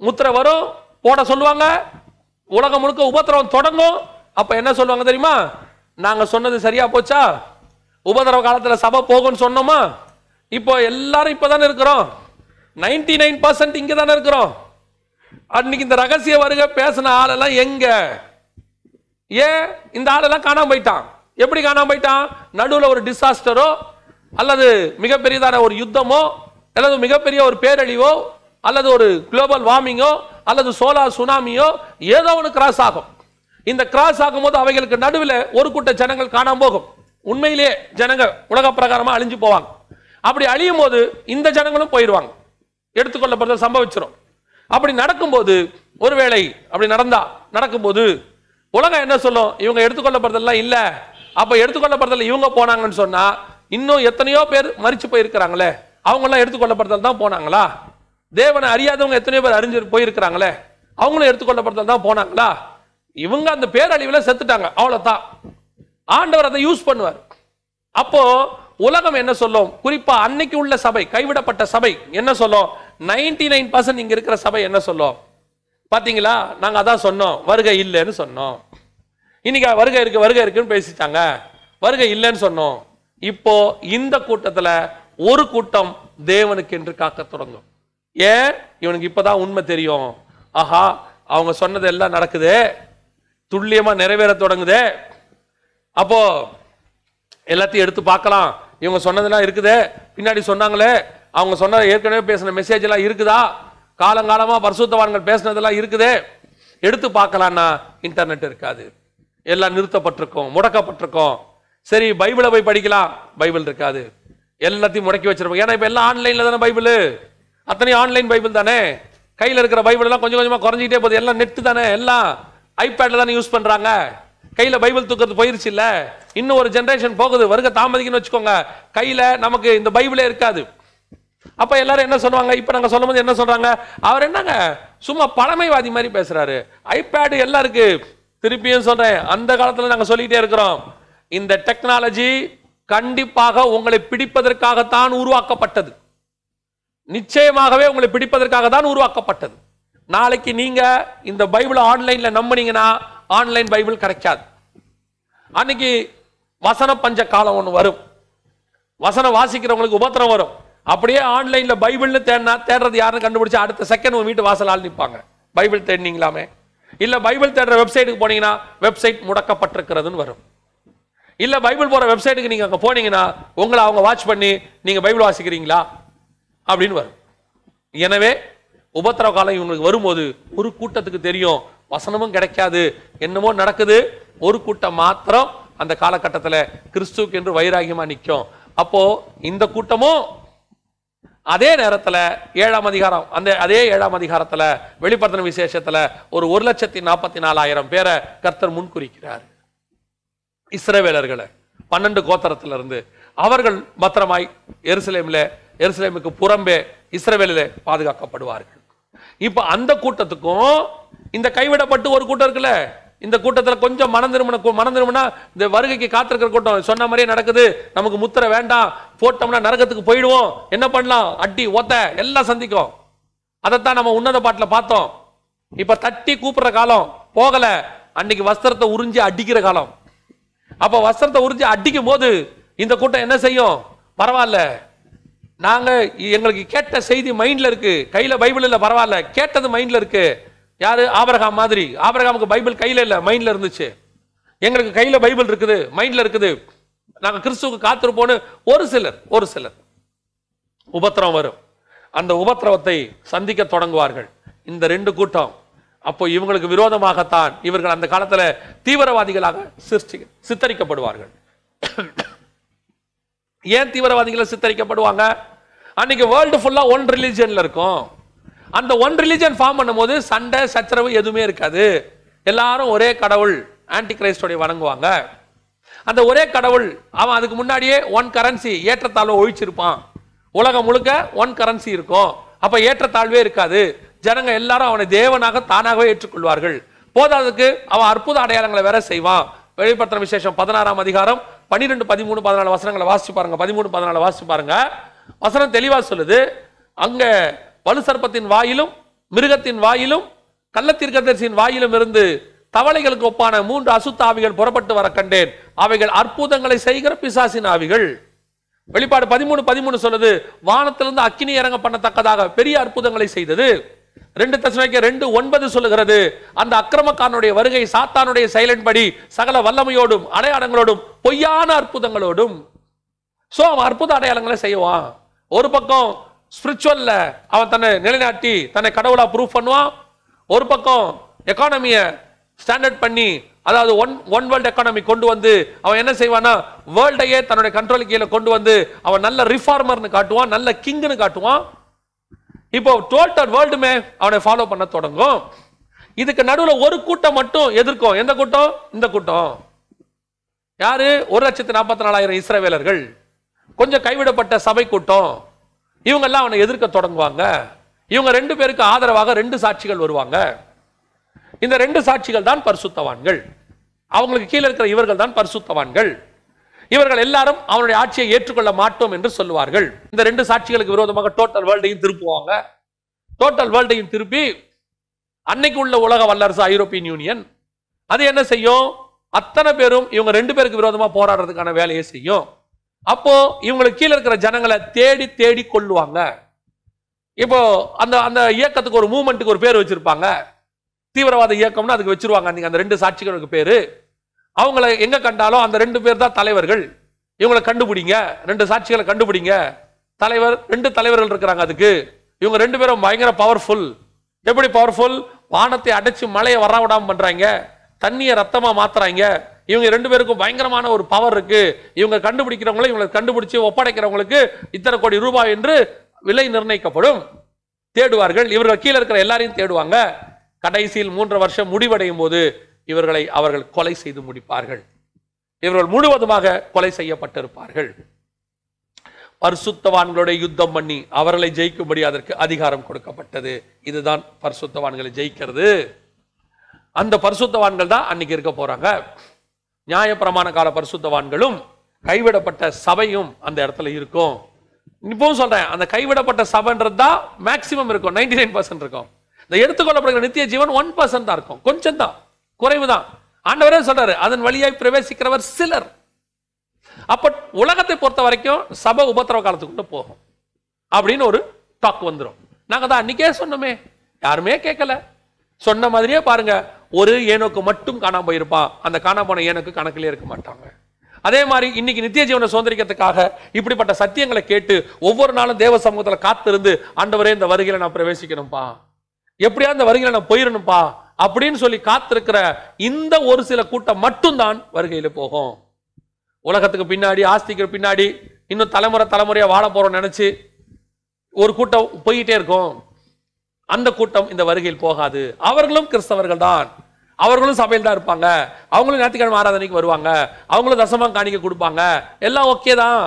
முத்திரை வரும், போட சொல்லுவாங்க, உலகம் முழுக்க உபத்திரவம் தொடங்கும். அப்ப என்ன சொல்லுவாங்க தெரியுமா? நாங்க சொன்னது சரியா போச்சா? உபத்திரவ காலத்துல சபை போகும்னு சொன்னோமா? இப்போ எல்லாரும் இப்பதானே இருக்கிறோம். 99% இங்க தானே இருக்கிறோம். அன்னைக்கு இந்த ரகசிய வருகை பேசின ஆளெல்லாம் எங்க? ஏன் இந்த ஆளெல்லாம் காணாம போயிட்டான்? எப்படி காணாம போயிட்டான்? நடுவில் ஒரு டிசாஸ்டரோ அல்லது மிகப்பெரியதான ஒரு யுத்தமோ அல்லது மிகப்பெரிய ஒரு பேரழிவோ அல்லது ஒரு குளோபல் வார்மிங்கோ அல்லது சோலார் சுனாமியோ ஏதோ ஒன்று கிராஸ் ஆகும். இந்த கிராஸ் ஆகும்போது அவைகளுக்கு நடுவில் ஒரு கூட்ட ஜனங்கள் காணாம போகும். உண்மையிலேயே ஜனங்க உலக பிரகாரமா அழிஞ்சு போவாங்க. அப்படி அழியும் போது இந்த ஜனங்களும் போயிடுவாங்க, எடுத்துக்கொள்ளப்படுறது சம்பவிச்சிடும். அப்படி நடக்கும்போது ஒருவேளை அப்படி நடக்கும்போது உலகம் என்ன சொல்லும்? இவங்க எடுத்துக்கொள்ளப்படுறதெல்லாம் இல்ல, அப்ப எடுத்துக்கொள்ளப்படுறதுல இவங்க போனாங்கன்னு சொன்னா இன்னும் எத்தனையோ பேர் மரிச்சு போயிருக்கிறாங்களே, அவங்க எல்லாம் எடுத்துக்கொள்ளப்படுறதுல தான் போனாங்களா? தேவனை அறியாதவங்க எத்தனையோ பேர் அறிஞ்சு போயிருக்கிறாங்களே, அவங்களும் எடுத்துக்கொள்ளப்படுறதுல தான் போனாங்களா? இவங்க அந்த பேரழிவுல செத்துட்டாங்க, அவ்வளவுதான். ஆண்டவர் அதை யூஸ் பண்ணுவார். அப்போ உலகம் என்ன சொல்லும்? குறிப்பா அன்னைக்கு உள்ள சபை, கைவிடப்பட்ட சபை என்ன சொல்லும்? 99% இங்க இருக்கிற சபை என்ன சொல்லும்? பாத்தீங்களா, நாங்க அதான் சொன்னோம், வருகை இல்லைன்னு சொன்னோம். இன்னைக்கு வருகை இருக்குன்னு பேசிட்டாங்க, வருகை இல்லைன்னு சொன்னோம். இப்போ இந்த கூட்டத்துல ஒரு கூட்டம் தேவனுக்கு என்று காக்க தொடங்கும். ஏன்? இவனுக்கு இப்பதான் உண்மை தெரியும். ஆஹா, அவங்க சொன்னது எல்லாம் நடக்குது, துல்லியமா நிறைவேற தொடங்குது. அப்போ எல்லாத்தையும் எடுத்து பார்க்கலாம். இவங்க சொன்னதெல்லாம் இருக்குதே, பின்னாடி சொன்னாங்களே, அவங்க சொன்ன ஏற்கனவே பேசின மெசேஜ் எல்லாம் இருக்குதா, காலங்காலமா பரிசுத்தவான்கள் பேசினதெல்லாம் இருக்குதே, எடுத்து பார்க்கலாம்னா இன்டர்நெட் இருக்காது, எல்லாம் நிறுத்தப்பட்டிருக்கும், முடக்கப்பட்டிருக்கும். சரி, பைபிளை போய் படிக்கலாம், பைபிள் இருக்காது, எல்லாத்தையும் முடக்கி வச்சிருப்போம். ஏன்னா இப்ப எல்லாம் ஆன்லைன்ல தானே பைபிள், அத்தனையும் ஆன்லைன் பைபிள் தானே. கையில் இருக்கிற பைபிள் எல்லாம் கொஞ்சம் கொஞ்சமா குறைஞ்சிக்கிட்டே போகுது, எல்லாம் நெட் தானே, எல்லாம் ஐபேட்ல தானே யூஸ் பண்றாங்க. கையில பைபிள் தூக்கிறது போயிருச்சு இல்ல. இன்னும் ஒரு ஜெனரேஷன் போகுது, வருக தாமதிக்குன்னு வச்சுக்கோங்க, கையில நமக்கு இந்த பைபிளே இருக்காது. அப்ப எல்லாரும் என்ன சொல்லுவாங்க? இப்ப நாங்க சொல்லும் போது என்ன சொல்றாங்க? அவர் என்னங்க சும்மா பழமைவாதி மாதிரி பேசுறாரு, ஐபேடு எல்லாம் இருக்கு. திருப்பியும் சொல்றேன், அந்த காலத்துல நாங்க சொல்லிட்டே இருக்கிறோம், இந்த டெக்னாலஜி கண்டிப்பாக உங்களை பிடிப்பதற்காகத்தான் உருவாக்கப்பட்டது. நிச்சயமாகவே உங்களை பிடிப்பதற்காக தான் உருவாக்கப்பட்டது. நாளைக்கு நீங்க இந்த பைபிள் ஆன்லைன்ல நம்பினீங்கன்னா ஆன்லைன் பைபிள் கிடைக்காது. அன்னைக்கு வசன பஞ்ச காலம் ஒன்று வரும், வசனம் வாசிக்கிறவங்களுக்கு உபத்திரம் வரும். அப்படியே ஆன்லைன்ல பைபிள்னு தேடுறது யாருன்னு கண்டுபிடிச்சு அடுத்த செகண்ட் உங்க வீட்டு வாசல் ஆள் நிற்பாங்க, பைபிள் தேடினீங்களாமே. இல்ல பைபிள் தேடுற வெப்சைட்டுக்கு போனீங்கன்னா வெப்சைட் முடக்கப்பட்டிருக்கிறதுன்னு வரும். இல்ல பைபிள் போற வெப்சைட்டுக்கு நீங்க அங்க போனீங்கன்னா உங்களை அவங்க வாட்ச் பண்ணி நீங்க பைபிள் வாசிக்கிறீங்களா அப்படின்னு வரும். எனவே உபத்திரவ காலம் இவங்களுக்கு வரும்போது ஒரு கூட்டத்துக்கு தெரியும் வசனமும் கிடைக்காது, என்னமோ நடக்குது. ஒரு கூட்டம் மாத்திரம் அந்த காலகட்டத்தில் கிறிஸ்துவுக்கு என்று வைராகியமா நிற்கும். அப்போ இந்த கூட்டமும் அதே நேரத்தில் 7ஆம் அதிகாரம், அதே 7ஆம் அதிகாரத்தில் வெளிப்படுத்தின விசேஷத்துல ஒரு 1,44,000 பேரை கர்த்தர் முன்குறிக்கிறார். இஸ்ரவேலர்களை 12 கோத்திரத்திலிருந்து அவர்கள் பத்திரமாய் எருசலேமுக்கு புறம்பே இஸ்ரவேலிலே பாதுகாக்கப்படுவார்கள். இப்ப அந்த கூட்டத்துக்கும் இந்த கைவிடப்பட்டு ஒரு கூட்டம் இருக்குல்ல, இந்த கூட்டத்துல கொஞ்சம் மனம் திரும்பினா இந்த வருகைக்கு காத்திருக்கிற கூட்டம் சொன்ன மாதிரியே நடக்குது, நமக்கு முத்திரை வேண்டாம், போட்டோம்னா நரகத்துக்கு போயிடுவோம், என்ன பண்ணலாம், அடி ஒத்த எல்லாம் சந்திக்கும். அதைத்தான் நம்ம உன்னத பாட்டுல பார்த்தோம். இப்ப தட்டி கூப்பிடுற காலம் போகல, அன்னைக்கு வஸ்திரத்தை உறிஞ்சி அடிக்கிற காலம். அப்ப வஸ்திரத்தை உறிஞ்சி அடிக்கும் போது இந்த கூட்டம் என்ன செய்யும்? பரவாயில்ல, நாங்க எங்களுக்கு கேட்ட செய்தி மைண்ட்ல இருக்கு, கையில பைபிள் இல்ல, பரவாயில்ல, கேட்டது மைண்ட்ல இருக்கு. யாரு? ஆபிரகாம் மாதிரி. ஆபிரகாமுக்கு பைபிள் கையில இல்ல, மைண்ட்ல இருந்துச்சு. எங்களுக்கு கையில பைபிள் இருக்குது, மைண்ட்ல இருக்குது, நாங்க கிறிஸ்துவுக்கு காத்திருப்போன்னு ஒரு சிலர் உபத்திரம் வரும். அந்த உபத்திரவத்தை சந்திக்க தொடங்குவார்கள் இந்த 2 கூட்டம். அப்போ இவங்களுக்கு விரோதமாகத்தான் இவர்கள் அந்த காலத்துல தீவிரவாதிகளாக சித்தரிக்கப்படுவார்கள். ஏன் தீவிரவாதிகளை சித்தரிக்கப்படுவாங்க? அன்னைக்கு வேர்ல்டு ஃபுல்லா ஒன் ரிலிஜன்ல இருக்கும். அந்த ஒன் ரிலிஜன் ஃபார்ம் பண்ணும்போது சண்டை சச்சரவு எதுவுமே இருக்காது. எல்லாரும் ஒரே கடவுள் ஆன்டி கிரைஸ்டோட வணங்குவாங்க. அந்த ஒரே கடவுள் அவன் அதுக்கு முன்னாடியே ஒன் கரன்சி ஏற்றத்தாழ்வு ஒழிச்சிருப்பான். உலகம் முழுக்க ஒன் கரன்சி இருக்கும். அப்ப ஏற்றத்தாழ்வே இருக்காது. ஜனங்க எல்லாரும் அவனை தேவனாக தானாகவே ஏற்றுக்கொள்வார்கள். போதாதுக்கு அவன் அற்புத அடையாளங்களை வேற செய்வான். வெளிப்படுத்தின விசேஷம் 16ஆம் அதிகாரம் 12, 13, 14 வசனங்களை வாசிச்சு பாருங்க. 13, 14 வாசிச்சு பாருங்க. வசனம் தெளிவா சொல்லுது, அங்க வலு சர்ப்பத்தின் வாயிலும் மிருகத்தின் வாயிலும் கள்ளத்தீர்க்கதரிசியின் வாயிலும் இருந்து தவளைகளுக்கு ஒப்பான 3 அசுத்த ஆவிகள் புறப்பட்டு வர கண்டேன். அவைகள் அற்புதங்களை செய்கிற பிசாசின் ஆவிகள். வெளிப்பாடு 13:13 சொல்லுது, வானத்திலிருந்து அக்கினி இறங்க பண்ணத்தக்கதாக பெரிய அற்புதங்களை செய்தது. 2 தெசலோனிக்கேயர் 2:9 சொல்லுகிறது, அந்த அக்கிரமக்காரனுடைய வருகை சாத்தானுடைய சைலண்ட் படி சகல வல்லமையோடும் அடையாளங்களோடும் பொய்யான அற்புதங்களோடும். சோ அவன் அற்புத அடையாளங்களை செய்வான். ஒரு பக்கம் ஸ்பிரிச்சுவல்ல அவன் தன்னை நிலைநாட்டி தன்னை கடவுளா ப்ரூவ் பண்ணுவான். ஒரு பக்கம் எக்கானமிய ஸ்டாண்டர்ட் பண்ணி, அதாவது ஒன் வேர்ல்ட் எக்கானமி கொண்டு வந்து அவன் என்ன செய்வானா, வேர்ல்டையே தன்னுடைய கண்ட்ரோல் கீழே கொண்டு வந்து அவன் நல்ல ரிஃபார்மர்னு காட்டுவான், நல்ல கிங்னு காட்டுவான். இப்போ டோட்டல் வேர்ல்டுமே அவனை ஃபாலோ பண்ண தொடங்கும். இதுக்கு நடுவில் ஒரு கூட்டம் மட்டும் எதிர்க்கும். எந்த கூட்டம்? இந்த கூட்டம். யாரு? 1,44,000 இஸ்ரவேலர்கள், கொஞ்சம் கைவிடப்பட்ட சபை கூட்டம். இவங்க எல்லாம் அவனை எதிர்க்க தொடங்குவாங்க. இவங்க 2 பேருக்கு ஆதரவாக 2 சாட்சிகள் வருவாங்க. இந்த 2 சாட்சிகள் தான் பரிசுத்தவான்கள். அவங்களுக்கு கீழே இருக்கிற இவர்கள் தான் பரிசுத்தவான்கள். இவர்கள் எல்லாரும் அவனுடைய ஆட்சியை ஏற்றுக்கொள்ள மாட்டோம் என்று சொல்லுவார்கள். இந்த 2 சாட்சிகளுக்கு விரோதமாக டோட்டல் வேர்ல்டையும் திருப்புவாங்க. டோட்டல் வேர்ல்டையும் திருப்பி அன்னைக்கு உள்ள உலக வல்லரசு ஐரோப்பியன் யூனியன் அது என்ன செய்யும்? அத்தனை பேரும் இவங்க 2 பேருக்கு விரோதமா போராடுறதுக்கான வேலையை செய்யும். அப்போ இவங்களுக்கு கீழே இருக்கிற ஜனங்களை தேடி தேடி கொள்ளுவாங்க. இப்போ அந்த அந்த இயக்கத்துக்கு ஒரு மூவ்மெண்ட்டுக்கு ஒரு பேர் வச்சிருப்பாங்க. தீவிரவாத இயக்கம்னு அதுக்கு வச்சிருவாங்க. அந்த 2 சாட்சிகளுக்கு பேரு. அவங்கள எங்க கண்டாலும் அந்த 2 பேர் தான் தலைவர்கள். இவங்களை கண்டுபிடிங்க, 2 சாட்சிகளை கண்டுபிடிங்க. தலைவர் 2 தலைவர்கள் இருக்கிறாங்க அதுக்கு. இவங்க 2 பேரும் பயங்கர பவர்ஃபுல். எப்படி பவர்ஃபுல்? வானத்தை அடைச்சு மழையை வர விடாம பண்றாங்க, தண்ணியை ரத்தமா மாத்துறாங்க. இவங்க 2 பேருக்கும் பயங்கரமான ஒரு பவர் இருக்கு. இவங்க கண்டுபிடிக்கிறவங்களை இவங்களை கண்டுபிடிச்சு ஒப்படைக்கிறவங்களுக்கு இத்தனை கோடி ரூபாய் என்று விலை நிர்ணயிக்கப்படும். தேடுவார்கள். இவர்கள் கீழே இருக்கிற எல்லாரையும் தேடுவாங்க. கடைசியில் 3 வருஷம் முடிவடையும் போது இவர்களை அவர்கள் கொலை செய்து முடிப்பார்கள். இவர்கள் முழுவதுமாக கொலை செய்யப்பட்டிருப்பார்கள். பரிசுத்தவான்களுடைய யுத்தம் பண்ணி அவர்களை ஜெயிக்கும்படி அதற்கு அதிகாரம் கொடுக்கப்பட்டது. இதுதான் பரிசுத்தவான்களை ஜெயிக்கிறது. அந்த பரிசுத்தவான்கள் தான் அன்னைக்கு இருக்க போறாங்க. நியாயப்பிரமாண கால பரிசுத்தவான்களும் கைவிடப்பட்ட சபையும் அந்த இடத்துல இருக்கும். இப்பவும் சொல்றேன், அந்த கைவிடப்பட்ட சபைன்றது தான் மேக்சிமம் இருக்கும், 99% இருக்கும். இந்த எடுத்துக்கொள்ளப்படுகிற நித்திய ஜீவன் 1% தான் இருக்கும், கொஞ்சம் தான், குறைவு தான். ஆண்டவரே சொல்றாரு, அதன் வழியாய் பிரவேசிக்கிறவர் சிலர். அப்ப உலகத்தை பொறுத்த வரைக்கும் சபை உபத்திரவ காலத்துக்குள்ள போகும் அப்படின்னு ஒரு டாக் வந்துடும். நாங்க தான் அன்னைக்கே சொன்னோமே, யாருமே கேட்கல. சொன்ன மாதிரியே பாருங்க, ஒரு ஏனோக்கு மட்டும் காணாம போயிருப்பான். அந்த காணாம போன ஏனோக்கு கணக்கிலே இருக்க மாட்டாங்க. அதே மாதிரி இன்னைக்கு நித்திய ஜீவனை சுதந்திரிக்கிறதுக்காக இப்படிப்பட்ட சத்தியங்களை கேட்டு ஒவ்வொரு நாளும் தேவ சமூகத்துல காத்திருந்து, ஆண்டவரே இந்த வருகையில நான் பிரவேசிக்கணும்பா, எப்படியா இந்த வருகையில நான் போயிடணும்பா அப்படின்னு சொல்லி காத்திருக்கிற இந்த ஒரு சில கூட்டம் மட்டும்தான் வருகையில போகும். உலகத்துக்கு பின்னாடி, ஆஸ்திக்கு பின்னாடி இன்னும் தலைமுறையா வாழ போறோம் நினைச்சு ஒரு கூட்டம் போயிட்டே இருக்கும். அந்த கூட்டம் இந்த வருகையில் போகாது. அவர்களும் கிறிஸ்தவர்கள் தான், அவர்களும் சபையில் தான் இருப்பாங்க, அவங்களும் ஞாயிற்றுக்கிழமை ஆராதனைக்கு வருவாங்க, அவங்களும் தசமம் காணிக்க கொடுப்பாங்க, எல்லாம் ஓகே தான்.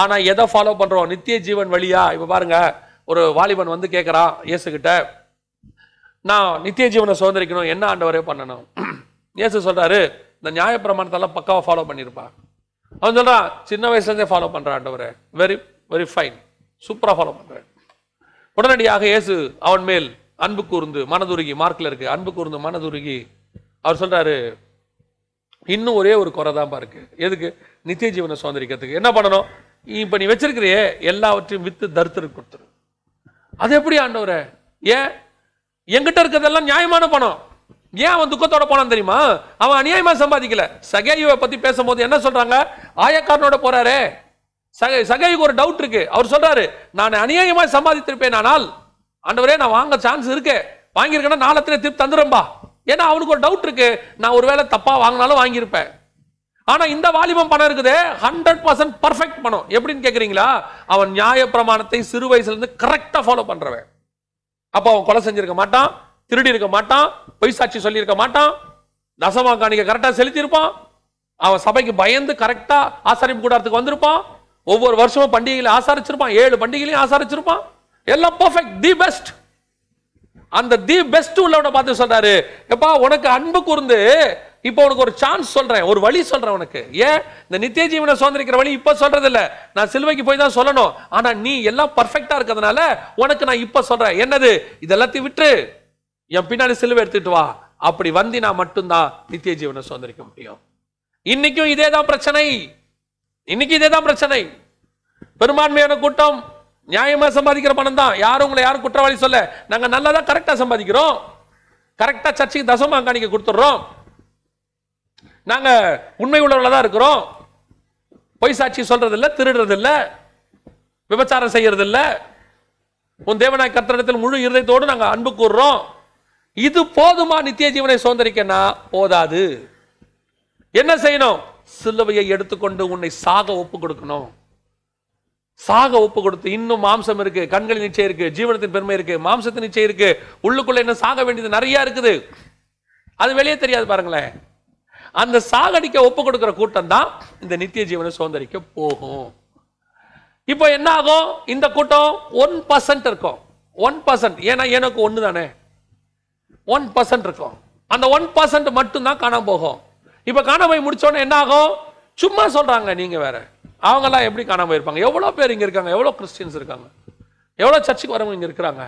ஆனா எதை ஃபாலோ பண்றோம்? நித்திய ஜீவன் வழியா. இப்ப பாருங்க, ஒரு வாலிபன் வந்து கேட்கிறான் இயேசு கிட்ட, நான் நித்திய ஜீவனை சுதந்திரிக்கணும், என்ன ஆண்டவரே பண்ணணும்? இயேசு சொல்றாரு, இந்த நியாயப்பிரமாணத்தெல்லாம் பக்காவா ஃபாலோ பண்ணிருப்பான். அவன் சொல்றான், சின்ன வயசுல இருந்தே ஃபாலோ பண்றான் ஆண்டவரே, வெரி வெரி ஃபைன், சூப்பரா ஃபாலோ பண்றேன். உடனடியாக இயேசு அவன் மேல் அன்பு கூர்ந்து மனதுருகி, மார்க்ல இருக்கு, அன்பு கூர்ந்து மனதுருகி அவர் சொல்றாரு, இன்னும் ஒரே ஒரு குறை தான் இருக்கு. எதுக்கு? நித்திய ஜீவனை சுதந்திரிக்கிறதுக்கு என்ன பண்ணணும்? இப்ப நீ வச்சிருக்கிறியே எல்லாவற்றையும் வித்து தரித்திரம் கொடுத்துரு. அது எப்படி ஆண்டவரே? ஏன் என்கிட்ட இருக்கிறதெல்லாம் நியாயமான பணம், ஏன் அவன் துக்கத்தோட போனான் தெரியுமா? அவன் அநியாயமா சம்பாதிக்கல. சகேயுவை பத்தி பேசும்போது என்ன சொல்றாங்க? ஆயக்காரனோட போறாரே. சகேயுக்கு ஒரு டவுட் இருக்கு. அவர் சொல்றாரு, நான் அநியாயமா சம்பாதித்திருப்பேன், ஆனால் ஆண்டவரே நான் வாங்க சான்ஸ் இருக்கு, வாங்கியிருக்கேன்னா நாளத்திலே திருப்பி தந்துடும்பா. ஏன்னா அவனுக்கு ஒரு டவுட் இருக்கு, நான் ஒருவேளை தப்பா வாங்கினாலும் வாங்கியிருப்பேன். ஆனா இந்த வாலிபம் பணம் இருக்குது 100% பர்ஃபெக்ட் பணம். எப்படின்னு கேக்குறீங்களா? அவன் நியாய பிரமாணத்தை சிறு வயசுல இருந்து கரெக்டா ஃபாலோ பண்றவன். அப்ப அவன் கொலை செஞ்சிருக்க மாட்டான், திருடி இருக்க மாட்டான், பொய் சாட்சி சொல்லி இருக்க மாட்டான், தசமா காணிக்க கரெக்டா செலுத்தி இருப்பான், அவன் சபைக்கு பயந்து கரெக்டா ஆசாரிப்பு கூடாரத்துக்கு வந்திருப்பான், ஒவ்வொரு வருஷமும் பண்டிகைகளை ஆசாரிச்சிருப்பான், 7 பண்டிகைகளையும் ஆசாரிச்சிருப்பான், எல்லாம் பர்ஃபெக்ட், தி பெஸ்ட். அந்த தி பெஸ்ட் உள்ளவனை பார்த்து சொல்றாரு, எப்பா உனக்கு அன்பு கூர்ந்து இப்ப உனக்கு ஒரு சான்ஸ் சொல்றேன், ஒரு வழி சொல்றேன் உனக்கு. ஏன் இந்த நித்திய ஜீவனை சுதந்திரிக்கிற வழி இப்ப சொல்றது இல்ல, நான் சிலுவைக்கு போய் தான் சொல்லணும். ஆனா நீ எல்லாம் பர்ஃபெக்டா இருக்கிறதுனால உனக்கு நான் இப்ப சொல்றேன். என்னது? இதெல்லாத்தையும் விட்டு என் பின்னாடி சிலுவை எடுத்துட்டு வா, அப்படி வந்தினா மட்டும்தான் நித்திய ஜீவனை சுதந்திரிக்க முடியும். இன்னைக்கும் இதே தான் பிரச்சனை. இன்னைக்கு இதே தான் பிரச்சனை. பெரும்பான்மையான கூட்டம் நியாயமா சம்பாதிக்கிற பணம் தான். யாரும் உங்களை யாரும் குற்றவாளி சொல்ல. நாங்க நல்லா தான் கரெக்டா சம்பாதிக்கிறோம். கரெக்டா சர்ச்சுக்கு தசம காணிக்கை கொடுத்துடுறோம். நாங்க உண்மை உள்ளவர்களா தான் இருக்கிறோம். பொய் சாட்சி சொல்றது இல்ல, திருடுறது இல்ல, விபச்சாரம் செய்யறது இல்ல, உன் தேவனாய் கர்த்தரிடத்தில் முழு இருதயத்தோடு நாங்க அன்பு கூறுறோம். இது போதுமா நித்திய ஜீவனை சுதந்திரிக்கனா? போதாது. என்ன செய்யணும்? சிலுவையை எடுத்துக்கொண்டு உன்னை சாக ஒப்பு கொடுக்கணும். சாக ஒப்பு கொடுத்து, இன்னும் மாம்சம் இருக்கு, கண்களின் நிச்சயம் இருக்கு, ஜீவனத்தின் பெருமை இருக்கு, மாம்சத்தின் நிச்சயம் இருக்கு, உள்ளுக்குள்ள என்ன சாக வேண்டியது நிறைய இருக்குது. அது வெளியே தெரியாது பாருங்களேன். அந்த சாகடிக்க ஒப்பு கொடுக்கிற கூட்டம் தான் இந்த நித்திய ஜீவனை சுதந்திரிக்க போகும். இப்போ என்ன ஆகும்? இந்த கூட்டம் 1% இருக்கும். 1%. ஏன்னா எனக்கு ஒன்று தானே, 1% இருக்கும். அந்த 1% மட்டும்தான் காணாம போகும். இப்போ காணாம போய் முடிச்சோன்னே என்ன ஆகும்? சும்மா சொல்றாங்க. நீங்க வேற, அவங்கெல்லாம் எப்படி காணாம போயிருப்பாங்க? எவ்வளோ பேர் இங்க இருக்காங்க, எவ்வளோ கிறிஸ்டியன்ஸ் இருக்காங்க, எவ்வளோ சர்ச்சுக்கு வரவங்க இங்க இருக்கிறாங்க.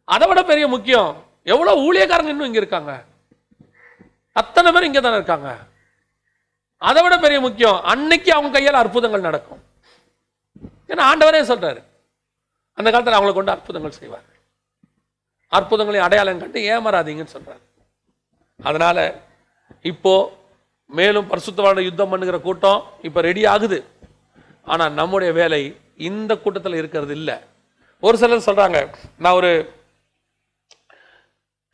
அதை விட பெரிய முக்கியம், எவ்வளோ ஊழியக்காரங்க இன்னும் இங்க இருக்காங்க. அத்தனை பேர் இங்க தானே இருக்காங்க. அதை விட பெரிய முக்கியம், அன்னைக்கு அவங்க கையால் அற்புதங்கள் நடக்கும். ஏன்னா ஆண்டவரே சொல்றாரு, அந்த காலத்தில் அவங்களை கொண்டு அற்புதங்கள் செய்வார். அற்புதங்களை அடையாளம் கண்டு ஏமாறாதீங்கன்னு சொல்றாரு. அதனால இப்போ மேலும் பரிசுத்தவான யுத்தம் பண்ணுகிற கூட்டம் இப்ப ரெடி ஆகுது. ஆனா நம்முடைய வேலை இந்த கூட்டத்தில் இருக்கிறது இல்லை. ஒரு சிலர் சொல்றாங்க, நான் ஒரு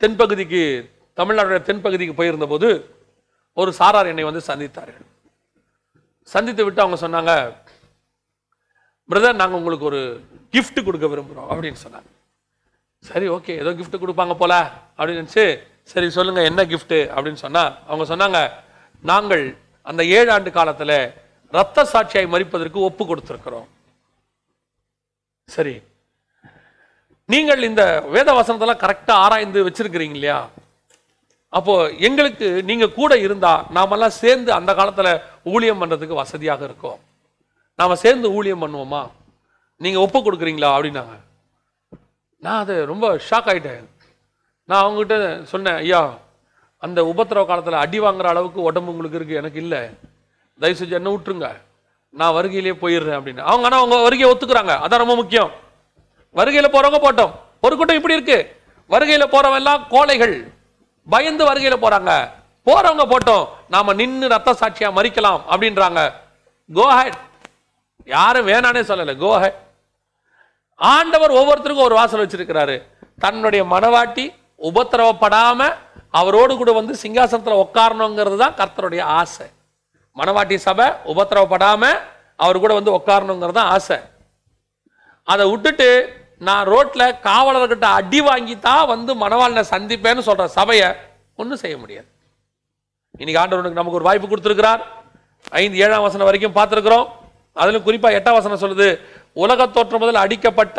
தென்பகுதிக்கு, தமிழ்நாடுடைய தென்பகுதிக்கு போயிருந்த போது ஒரு சாரார் என்னை வந்து சந்தித்தார்கள். சந்தித்து விட்டு அவங்க சொன்னாங்க, பிரதர் நாங்கள் உங்களுக்கு ஒரு கிஃப்ட் கொடுக்க விரும்புகிறோம் அப்படின்னு சொன்னாங்க. சரி ஓகே, ஏதோ கிஃப்ட் கொடுப்பாங்க போல அப்படின்னு நினச்சி, சரி சொல்லுங்க என்ன கிஃப்ட் அப்படின்னு சொன்னா, அவங்க சொன்னாங்க, நாங்கள் அந்த 7 ஆண்டு காலத்தில் இரத்த சாட்சியாய் மரிப்பதற்கு ஒப்பு கொடுத்திருக்கிறோம். சரி, நீங்கள் இந்த வேத வசனத்தெல்லாம் கரெக்டா ஆராய்ந்து வச்சிருக்கிறீங்க இல்லையா? அப்போ எங்களுக்கு நீங்க கூட இருந்தா நாமெல்லாம் சேர்ந்து அந்த காலத்துல ஊழியம் பண்றதுக்கு வசதியாக இருக்கும். நாம சேர்ந்து ஊழியம் பண்ணுவோமா? நீங்க ஒப்பு கொடுக்குறீங்களா அப்படின்னாங்க. நான் அது ரொம்ப ஷாக் ஆயிட்டேன். நான் அவங்ககிட்ட சொன்னேன், ஐயா அந்த உபத்திரவ காலத்துல அடி வாங்குற அளவுக்கு உடம்பு உங்களுக்கு இருக்கு, எனக்கு இல்லை, தயவு செஞ்சு என்ன விட்டுருங்க, நான் வருகையிலேயே போயிடுறேன் அப்படின்னு. அவங்க ஆனா அவங்க வருகையை ஒத்துக்கிறாங்க. அதான் ரொம்ப முக்கியம். வருகையில போறவங்க போட்டோம். ஒரு கூட்டம் இப்படி இருக்கு, வருகையில போறவங்க எல்லாம் கோழைகள், பயந்து வருகையில போறாங்க. போறவங்க போட்டோம், நாம நின்று ரத்த சாட்சியா மரிக்கலாம் அப்படின்றாங்க. கோ ஹெட், யாரும் வேணானே சொல்லல, கோ ஹெட். ஆண்டவர் ஒவ்வொருத்தருக்கும் ஒரு வாசல் வச்சிருக்கிறாரு. தன்னுடைய மனவாட்டி உபத்திரவப்படாம அவரோடு கூட வந்து சிங்காசனத்துல உட்காரணுங்கிறது தான் கர்த்தருடைய ஆசை. மனவாட்டி சபை உபத்திரவப்படாம அவர் கூட வந்து உட்காரணுங்கிறது தான் ஆசை. அதை விட்டுட்டு நான் ரோட்ல காவலர்கிட்ட அடி வாங்கி தான் வந்து மனவாளனை சந்திப்பேன்னு சொல்ற சபையை ஒன்றும் செய்ய முடியாது. இன்னைக்கு ஆண்டவனுக்கு நமக்கு ஒரு வாய்ப்பு கொடுத்திருக்கிறார். 5-7 வசனம் வரைக்கும் பார்த்திருக்கிறோம். அதிலும் குறிப்பா 8 வசனம் சொல்லுது, உலக தோற்றம் முதல் அடிக்கப்பட்ட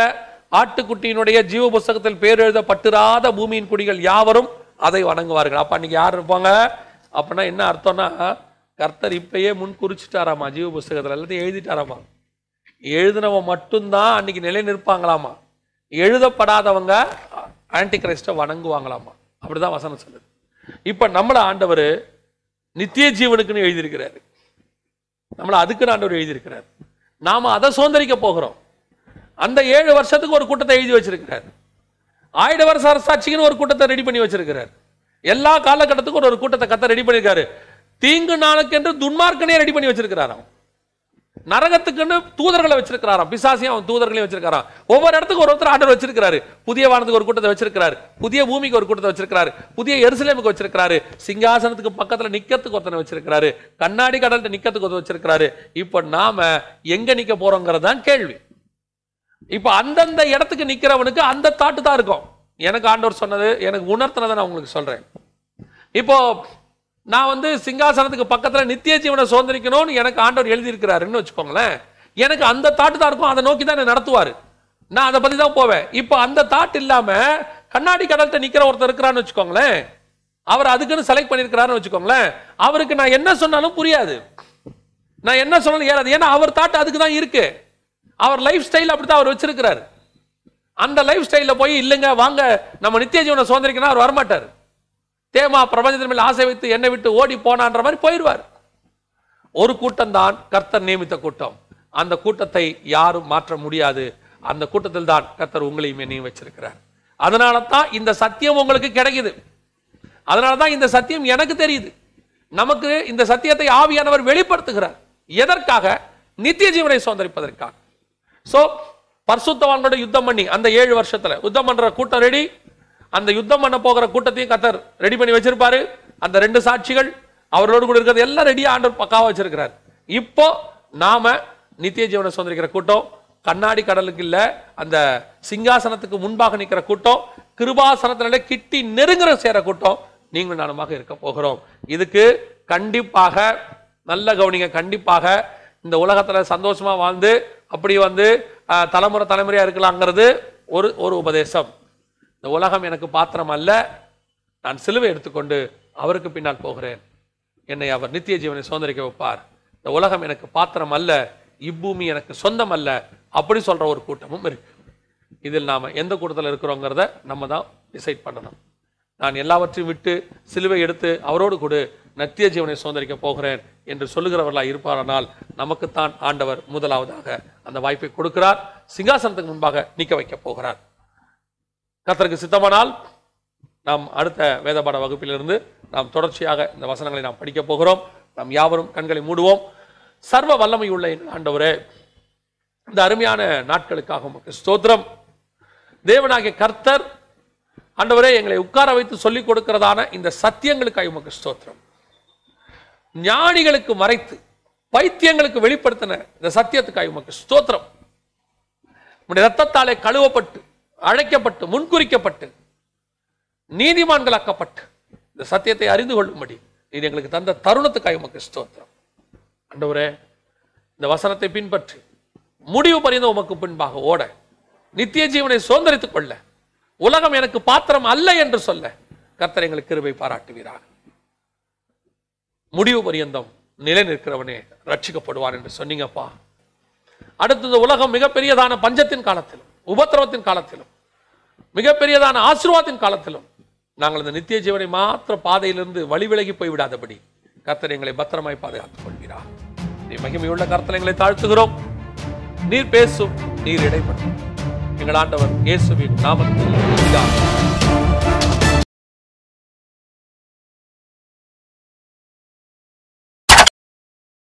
ஆட்டுக்குட்டியினுடைய ஜீவ புஸ்தகத்தில் பேர் எழுதப்பட்டிராத பூமியின் குடிகள் யாவரும் அதை வணங்குவார்கள். அப்ப அன்னைக்கு யார் இருப்பாங்க? அப்படின்னா என்ன அர்த்தம்னா, கர்த்தர் இப்பயே முன் குறிச்சிட்டாராமா, ஜீவ புஸ்தகத்தில் எல்லாத்தையும் எழுதிட்டாராமா. எழுதினவன் மட்டும்தான் அன்னைக்கு நிலை நிற்பாங்களாமா. எழுதப்படாதவங்க ஆன்டி கிரைஸ்ட வணங்குவாங்களாமா. அப்படிதான் வசனம் சொல்லுது. இப்ப நம்மள ஆண்டவர் நித்திய ஜீவனுக்குன்னு எழுதியிருக்கிறாரு. நம்மள அதுக்குன்னு ஆண்டவர் எழுதியிருக்கிறார். நாம அதை சுதந்திரிக்க போகிறோம். அந்த 7 வருஷத்துக்கு ஒரு கூட்டத்தை எழுதி வச்சிருக்கிறார். 1000 வருஷ அரசாட்சிக்குன்னு ஒரு கூட்டத்தை ரெடி பண்ணி வச்சிருக்கிறார். எல்லா காலகட்டத்துக்கும் ஒரு கூட்டத்தை கத்த ரெடி பண்ணிருக்காரு. தீங்கு நாளுக்கு என்று துன்மார்க்கனே ரெடி பண்ணி வச்சிருக்கிறாராம். நரகத்துக்குன்னு தூதர்களை வச்சிருக்கிறாராம். பிசாசியும் அவன் தூதர்களையும் வச்சிருக்காராம். ஒவ்வொரு இடத்துக்கு ஒருத்தர் ஆண்டவர் வச்சிருக்கிறாரு. புதிய வானத்துக்கு ஒரு கூட்டத்தை வச்சிருக்கிறாரு, புதிய பூமிக்கு ஒரு கூட்டத்தை வச்சிருக்கிறாரு, புதிய எருசலேமுக்கு வச்சிருக்கிறாரு, சிங்காசனத்துக்கு பக்கத்துல நிக்கிறதுக்கு ஒருத்தனை வச்சிருக்கிறாரு, கண்ணாடி கடல்ல நிக்கிறதுக்கு ஒருத்தர் வச்சிருக்கிறாரு. இப்ப நாம எங்க நிக்க போறோங்கிறதான் கேள்வி. இப்ப அந்தந்த இடத்துக்கு நிக்கிறவனுக்கு அந்த தாட்டு தான் இருக்கும். எனக்கு ஆண்டவர் சொன்னது, எனக்கு உணர்த்தினதை நான் உங்களுக்கு சொல்றேன். இப்போ நான் வந்து சிங்காசனத்துக்கு பக்கத்துல நித்திய ஜீவனை சுதந்திரிக்கணும்னு எனக்கு ஆண்டவர் எழுதியிருக்கிறாருன்னு வச்சுக்கோங்களேன். எனக்கு அந்த தாட்டு தான் இருக்கும். அதை நோக்கி தான் என்ன நடத்துவாரு. நான் அதை பத்தி தான் போவேன். இப்போ அந்த தாட் இல்லாம கண்ணாடி கடல்கிட்ட நிக்கிற ஒருத்தர் இருக்கிறான்னு வச்சுக்கோங்களேன், அவர் அதுக்குன்னு செலக்ட் பண்ணிருக்கிறாருன்னு வச்சுக்கோங்களேன், அவருக்கு நான் என்ன சொன்னாலும் புரியாது, நான் என்ன சொன்னாலும் ஏறாது. ஏன்னா அவர் தாட் அதுக்கு தான் இருக்கு. அவர் லைஃப் ஸ்டைல் அப்படித்தான் அவர் வச்சிருக்கிறாரு. அந்த லைஃப் ஸ்டைல போய் இல்லைங்க வாங்க நம்ம நித்திய ஜீவனை சுதந்திரிக்கணும் அவர் வரமாட்டார். தேமா பிரபஞ்சத்தின் மேல் ஆசை வைத்து என்னை விட்டு ஓடி போனான்ற மாதிரி போயிடுவார். ஒரு கூட்டம் தான் கர்த்தர் நியமித்த கூட்டம். அந்த கூட்டத்தை யாரும் மாற்ற முடியாது. அந்த கூட்டத்தில் தான் கர்த்தர் உங்களையும் என்னையும் வச்சிருக்கிறார். அதனால தான் இந்த சத்தியம் உங்களுக்கு கிடைக்குது. அதனால தான் இந்த சத்தியம் எனக்கு தெரியுது. நமக்கு இந்த சத்தியத்தை ஆவியானவர் வெளிப்படுத்துகிறார். எதற்காக? நித்திய ஜீவனை சுதந்தரிப்பதற்காக. சோ பரிசுத்தவான்களோட யுத்தம் பண்ணி அந்த 7 வருஷத்துல யுத்தம் பண்ற கூட்டம் ரெடி. அந்த யுத்தம் பண்ண போகிற கூட்டத்தையும் கர்த்தர் ரெடி பண்ணி வச்சிருப்பாரு. அந்த 2 சாட்சிகள் அவரோடு கூட இருக்கிறது எல்லாம் ரெடியா ஆண்டவர் பக்காவா வச்சிருக்கிறார். இப்போ நாம நித்திய ஜீவனை சுதந்தரிக்கிற கூட்டம் கண்ணாடி கடலுக்கு இல்ல, அந்த சிங்காசனத்துக்கு முன்பாக நிற்கிற கூட்டம், கிருபாசனத்தினால கிட்டி நெருங்குற சேர கூட்டம் நீங்களும் நானுமாக இருக்க போகிறோம். இதுக்கு கண்டிப்பாக நல்ல கவனிங்க. கண்டிப்பாக இந்த உலகத்துல சந்தோஷமா வாழ்ந்து அப்படி தலைமுறை தலைமுறையா இருக்கலாங்கிறது ஒரு உபதேசம். இந்த உலகம் எனக்கு பாத்திரம் அல்ல, நான் சிலுவை எடுத்துக்கொண்டு அவருக்கு பின்னால் போகிறேன், என்னை அவர் நித்திய ஜீவனை சுதந்தரிக்க வைப்பார். இந்த உலகம் எனக்கு பாத்திரம் அல்ல, இப்பூமி எனக்கு சொந்தம் அல்ல, அப்படி சொல்ற ஒரு கூட்டமும் இருக்கு. இதில் நாம எந்த கூட்டத்தில் இருக்கிறோங்கிறத நம்ம தான் டிசைட் பண்ணணும். நான் எல்லாவற்றையும் விட்டு சிலுவை எடுத்து அவரோடு கூட நித்திய ஜீவனை சுதந்தரிக்க போகிறேன் என்று சொல்லுகிறவர்களாக இருப்பாரானால் நமக்குத்தான் ஆண்டவர் முதலாவதாக அந்த வாய்ப்பை கொடுக்கிறார். சிங்காசனத்துக்கு முன்பாக நிற்க வைக்க போகிறார். கர்த்தருக்கு சித்தமானால் நாம் அடுத்த வேதபாட வகுப்பிலிருந்து நாம் தொடர்ச்சியாக இந்த வசனங்களை நாம் படிக்க போகிறோம். நாம் யாவரும் கண்களை மூடுவோம். சர்வ வல்லமை உள்ள ஆண்டவரே, இந்த அருமையான நாட்களுக்காக உமக்கு ஸ்தோத்திரம். தேவனாகிய கர்த்தர் ஆண்டவரே எங்களை உட்கார வைத்து சொல்லிக் கொடுக்கிறதான இந்த சத்தியங்களுக்காக உமக்கு ஸ்தோத்திரம். ஞானிகளுக்கு மறைத்து பைத்தியங்களுக்கு வெளிப்படுத்தின இந்த சத்தியத்துக்காக உமக்கு ஸ்தோத்திரம். உம்முடைய ரத்தத்தாலே கழுவப்பட்டு அழைக்கப்பட்டு முன்குறிக்கப்பட்டு நீதிமான்களாக்கப்பட்டு இந்த சத்தியத்தை அறிந்து கொள்ளும்படி நீர் எங்களுக்கு தந்த தருணத்துக்காக உமக்கு ஸ்தோத்திரம். ஆண்டவரே, இந்த வசனத்தை பின்பற்றி முடிவு பரிந்து உமக்கு பின்பாக ஓட, நித்திய ஜீவனை சுதந்தரித்துக் கொள்ள, உலகம் எனக்கு பாத்திரம் அல்ல என்று சொல்ல கர்த்தர் எங்களுக்கு கிருபை பாராட்டுவீராக. முடிவு பரியந்தம் நிலை நிற்கிறவனே ரட்சிக்கப்படுவான் என்று சொன்னீங்கப்பா. அடுத்தது உலகம் மிகப்பெரியதான பஞ்சத்தின் காலத்திலும் உபத்திரவத்தின் காலத்திலும் மிகப்பெரியதான ஆசீர்வாதத்தின் காலத்திலும் நாங்கள் இந்த நித்திய ஜீவனை மாத்திர பாதையிலிருந்து வழி விலகி போய்விடாதபடி கர்த்தர் எங்களை பத்திரமாய் பாதுகாத்துக் கொள்கிறார். நீ மகிமையுள்ள கர்த்தர் எங்களை தாழ்த்துகிறோம். நீர் பேசும், நீர் இடைப்படும். எங்கள் ஆண்டவர் இயேசுவின் நாமத்தில்